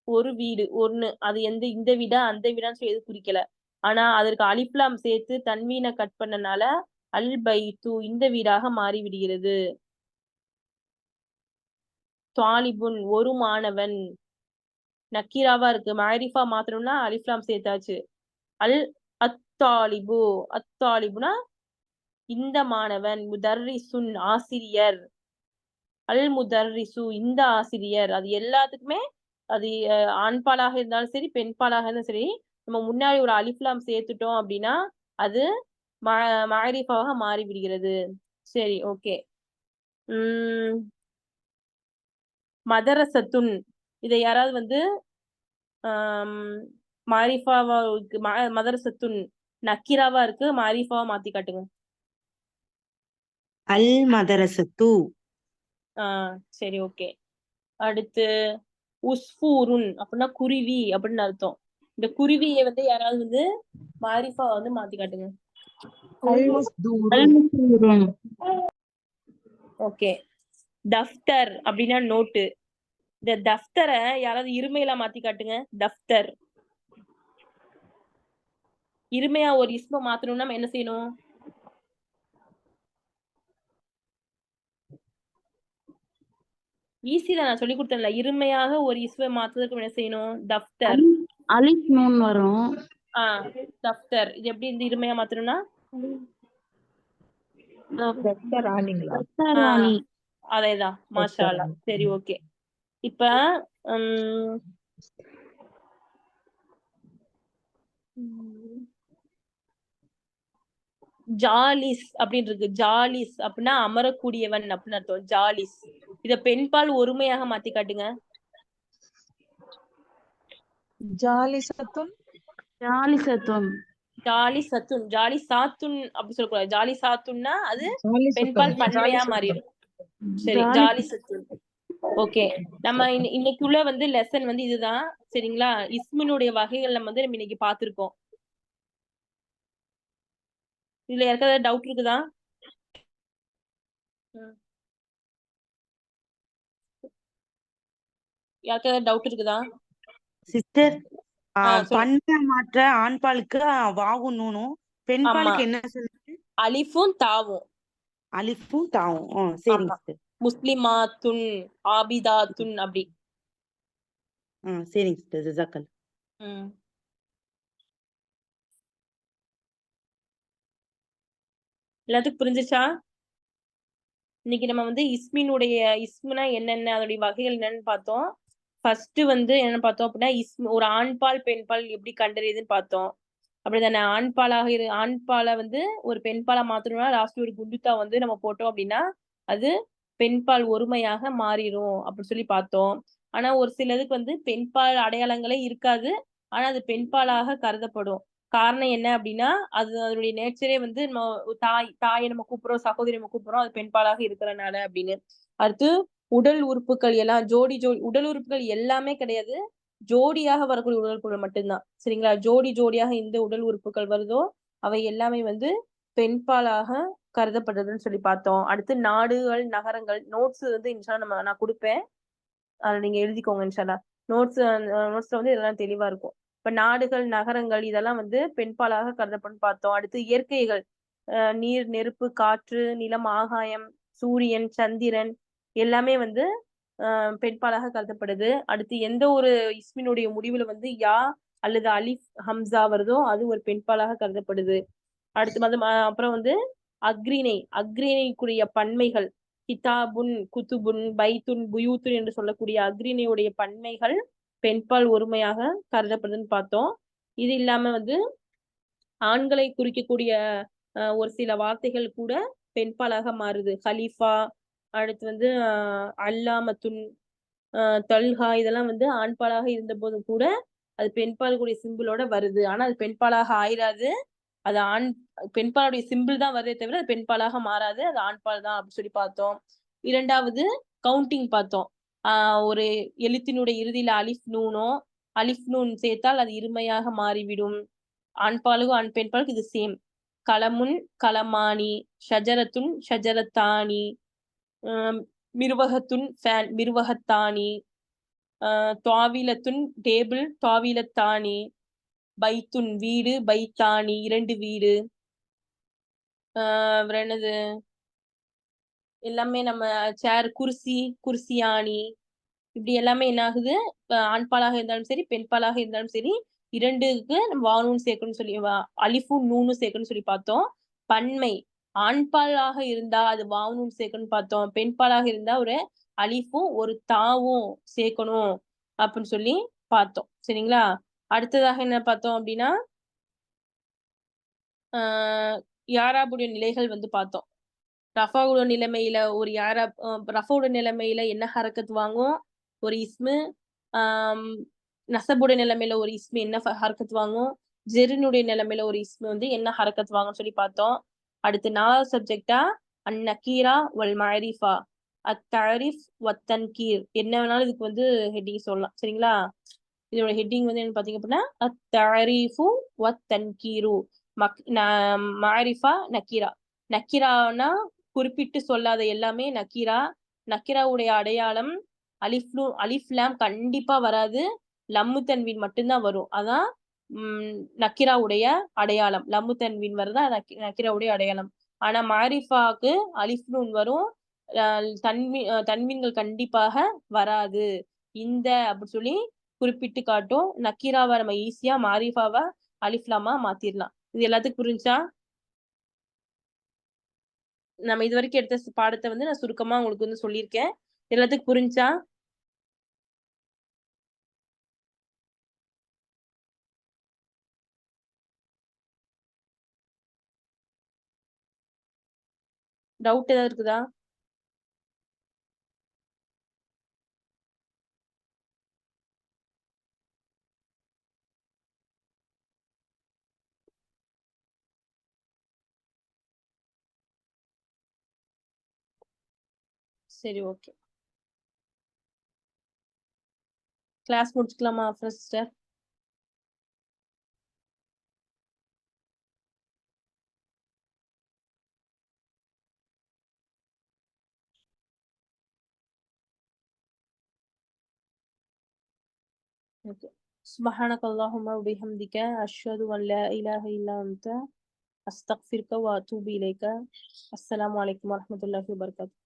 Speaker 1: ஒரு வீடு ஒண்ணு. அது இந்த வீடா அந்த வீடான்னு சொல்லி எதுவும் குறிக்கல. ஆனா அதற்கு அலிஃப்லாம் சேர்த்து தன்வீனை கட் பண்ணனால அல் பைத்து இந்த வீடாக மாறிவிடுகிறது. தாலிபுன் ஒரு மாணவன். நக்கீராவா இருக்கு. மஹரிஃபா மாத்தணும்னா அலிஃப்லாம் சேர்த்தாச்சு. அல் அத்தாலிபு. அத்தாலிபுனா இந்த மாணவன். முதர்ரிசுன் ஆசிரியர். அல் முதர்ரிசு இந்த ஆசிரியர். அது எல்லாத்துக்குமே அது ஆண்பாலாக இருந்தாலும் சரி பெண்பாலாக இருந்தாலும் சரி நம்ம முன்னாடி ஒரு அலிஃப்லாம் சேர்த்துட்டோம் அப்படின்னா அது மஹரிஃபாவாக மாறி விடுகிறது. சரி, ஓகே. மதரசத்துன் இதை யாராவது வந்து மாரிஃபாவா இருக்கு. மதரசத்துன் நக்கீராவா இருக்கு. மாரிஃபாவா மாத்தி காட்டுங்க.
Speaker 5: அல் மதரசத்து.
Speaker 1: சரி, ஓகே. அடுத்து உஸ்ஃபூருன் அப்படின்னா குருவி அப்படின்னு அர்த்தம். இந்த குருவியை வந்து யாராவது வந்து மாரிஃபா வந்து மாத்தி காட்டுங்க. ஓகே. தஃப்தர் அப்படின்னா நோட்டு. இந்த தஃப்தரை யாராவது இருமையில மாத்தி காட்டுங்க. தஃப்தர். இருமையா ஒரு இஸ்ம மாத்தணும்னா நம்ம என்ன செய்யணும்? ஈஸி தான், நான் சொல்லி கொடுத்தேன்ல. இருமையாக ஒரு இஸ்ம மாத்துறதுக்கு என்ன செய்யணும்? தஃப்தர்.
Speaker 2: அலிஃப் நூன் வரும்.
Speaker 1: தஃப்தர். இது எப்படி இந்த இருமையா மாத்தணும்னா? அதேதான். மாஷா அல்லாஹ். சரி, ஓகே. இப்ப ஜாலிஸ் அப்படின்னு இருக்கு. ஜாலிஸ் அப்படின்னா அமரக்கூடியவன் அப்படின்னு அர்த்தம். ஜாலிஸ். இத பெண்பால் ஒருமையாக மாத்தி காட்டுங்க.
Speaker 6: ஜாலிசத்துன்.
Speaker 2: ஜாலிசத்துன்.
Speaker 1: ஜாலிசத்துன். ஜாலி சாத்துன் அப்படி சொல்லக்கூடாது. ஜாலி சாத்துன்னா அது பெண்பால் பன்மையா மாறிடும். சரி, ஜாலிசத்துன். ஓகே. நம்ம இன்னைக்குள்ள வந்து லெசன் வந்து இதுதான். சரிங்களா? இஸ்மினுடைய வகைகள் நம்ம வந்து இன்னைக்கு பார்த்திருக்கோம். இதுல யாருக்காவது டவுட் இருக்குதா? யாருக்காவது டவுட் இருக்குதா?
Speaker 5: சிஸ்டர், பன்மை மாற்ற ஆண்பாலுக்கு வாவும் நூனும், பெண்பாலுக்கு என்ன சொல்லுங்க?
Speaker 1: அலிஃபும் தாவும்.
Speaker 5: அலிஃபும் தாவும். சரிங்க சிஸ்டர்.
Speaker 1: முஸ்லிமாத்துன், ஆபிதாத்துன் அப்படி.
Speaker 5: சரிங்க சிஸ்டர். ஜஸாக்கல்.
Speaker 1: எல்லாத்துக்கும் புரிஞ்சுச்சா? இன்னைக்கு நம்ம வந்து இஸ்முனா என்னென்ன, அதோடைய வகைகள் என்னன்னு பார்த்தோம். ஃபர்ஸ்ட் வந்து என்ன பார்த்தோம் அப்படின்னா ஒரு ஆண்பால் பெண்பால் எப்படி கண்டறியுதுன்னு பார்த்தோம். அப்படிதானே? ஆண்பாலை வந்து ஒரு பெண்பாலா மாத்தணும்னா லாஸ்ட் ஒரு குண்டுத்தா வந்து நம்ம போட்டோம் அப்படின்னா அது பெண்பால் ஒருமையாக மாறிடும் அப்படின்னு சொல்லி பார்த்தோம். ஆனா ஒரு சிலதுக்கு வந்து பெண்பால் அடையாளங்களே இருக்காது. ஆனா அது பெண்பாலாக கருதப்படும். காரணம் என்ன அப்படின்னா அதனுடைய நேச்சரே வந்து நம்ம தாயை நம்ம கூப்பிடுறோம், சகோதரி நம்ம கூப்பிடுறோம், அது பெண்பாலாக இருக்கிறனால அப்படின்னு. அடுத்து உடல் உறுப்புகள் எல்லாம் ஜோடி உடல் உறுப்புகள் எல்லாமே கிடையாது, ஜோடியாக வரக்கூடிய உடல் உறுப்புகள் மட்டும்தான். சரிங்களா? ஜோடியாக எந்த உடல் உறுப்புகள் வருதோ அவை எல்லாமே வந்து பெண்பாலாக கருதப்படுறதுன்னு சொல்லி பார்த்தோம். அடுத்து நாடுகள் நகரங்கள் நோட்ஸ் வந்து இன்ஷால்லா நான் கொடுப்பேன், அதை நீங்க எழுதிக்கோங்க இன்ஷால்லா. நோட்ஸ்ல வந்து இதெல்லாம் தெளிவா இருக்கும். இப்ப நாடுகள் நகரங்கள் இதெல்லாம் வந்து பெண்பாலாக கருதப்படும் பார்த்தோம். அடுத்து இயற்கைகள் நீர் நெருப்பு காற்று நிலம் ஆகாயம் சூரியன் சந்திரன் எல்லாமே வந்து பெண்பாலாக கருதப்படுது. அடுத்து எந்த ஒரு இஸ்மினுடைய முடிவுல வந்து யா அல்லது அலிஃப் ஹம்சா வருதோ அது ஒரு பெண்பாலாக கருதப்படுது. அடுத்து அப்புறம் வந்து அக்ரிணைக்குரிய பன்மைகள் கிதாபுன் குத்துபுன் பைத்துன் புயூத்துன் என்று சொல்லக்கூடிய அக்ரிணையுடைய பன்மைகள் பெண்பால் ஒருமையாக கருதப்படுதுன்னு பார்த்தோம். இது இல்லாம வந்து ஆண்களை குறிக்கக்கூடிய ஒரு சில வார்த்தைகள் கூட பெண்பாலாக மாறுது. ஹலீஃபா அடுத்து வந்து அல்லாமத்துன் தல்ஹா இதெல்லாம் வந்து ஆண்பாலாக இருந்த போது கூட அது பெண்பால் கூடிய சிம்பிளோட வருது. ஆனா அது பெண்பாலாக ஆயிராது. அது பெண்பாலுடைய சிம்பிள் தான் வருதே தவிர அது பெண்பாலாக மாறாது. அது ஆண்பால் தான் அப்படின்னு சொல்லி பார்த்தோம். இரண்டாவது கவுண்டிங் பார்த்தோம். ஒரு எழுத்தினுடைய இறுதியில அலிஃப் நூன் சேர்த்தால் அது இருமையாக மாறிவிடும். ஆண்பாலுக்கும் பெண்பாலுக்கும் இது சேம். கலமுன் கலமானி ஷஜரத்துன் ஷஜரத்தானி மிருவகத்துன் ஃபேன் மிருவகத்தானி தாவிலத்துன் டேபிள் தாவிலத்தானி பைத்துன் வீடு பைத்தானி 2 வீடு. என்னது எல்லாமே நம்ம சேர் குர்சியானி இப்படி எல்லாமே என்ன ஆகுது, ஆண்பாலாக இருந்தாலும் சரி பெண்பாலாக இருந்தாலும் சரி 2க்கு நம்ம வானூன் சேர்க்கணும்னு சொல்லி அலிஃபும் நூனும் சேர்க்கணும்னு சொல்லி பார்த்தோம். பன்மை ஆண்பாலாக இருந்தா அது வானூன் சேர்க்கணும்னு பார்த்தோம். பெண்பாலாக இருந்தா ஒரு அலிஃபும் ஒரு தாவும் சேர்க்கணும் அப்படின்னு சொல்லி பார்த்தோம். சரிங்களா? அடுத்ததாக என்ன பார்த்தோம் அப்படின்னா யாராபுடைய நிலைகள் வந்து பார்த்தோம். ரஃபாவுடைய நிலைமையில ஒரு ரஃபாவுடைய நிலைமையில என்ன ஹரக்கத் வாங்கும் ஒரு இஸ்மு, நசபுடைய நிலைமையில ஒரு இஸ்மு என்ன ஹரக்கத் வாங்கும், ஜெரினுடைய நிலைமையில ஒரு இஸ்மு வந்து என்ன ஹரக்கத் வாங்கும்னு சொல்லி பார்த்தோம். அடுத்து 4வது சப்ஜெக்டா அந்நக்கீரா வல் மஅரிஃபா அத்தஅரிஃப் வத்தன்கீர் என்ன வேணாலும் இதுக்கு வந்து ஹெட்டிங் சொல்லலாம். சரிங்களா? இதோட ஹெட்டிங் வந்து என்ன பாத்தீங்க அப்படின்னா அத்தஅரீஃபு வத்தன்கீரு மஅரிஃபா நக்கீரா. நக்கீரானா குறிப்பிட்டு சொல்லாத எல்லாமே நக்கீரா. நக்கீராவுடைய அடையாளம் அலிஃப் லாம் கண்டிப்பா வராது, லம்மு தன்வீன் மட்டும்தான் வரும். அதான் நக்கீராவுடைய அடையாளம். லம்மு தன்வீன் வருதா நக்கீராவுடைய அடையாளம். ஆனா மாரிஃபாக்கு அலிஃப் நூன் வரும், தன்வீன்கள் கண்டிப்பாக வராது. இந்த அப்படி சொல்லி குறிப்பிட்டு காட்டும். நக்கீராவை நம்ம ஈஸியா மாரிஃபாவை அலிஃப்லாமா மாத்திரலாம். இது எல்லாத்துக்கும் புரிஞ்சா? நம்ம இது வரைக்கும் எடுத்த பாடத்தை வந்து நான் சுருக்கமா உங்களுக்கு வந்து சொல்லியிருக்கேன். எல்லாத்துக்கும் புரிஞ்சா? டவுட் ஏதாவது இருக்குதா? சரி, ஓகே. கிளாஸ் முடிச்சுக்கலாமா சிஸ்டர்? ஓகே. சுப்ஹானக அல்லாஹும்ம வ பிஹம்திக அஷ்ஹது அன் லா இலாஹ இல்லா அன்த அஸ்தக்ஃபிருக வ அத்தூபு இலைக. அஸ்ஸலாமு அலைக்கும் வரஹ்மத்துல்லாஹி வபரகாத்துஹு.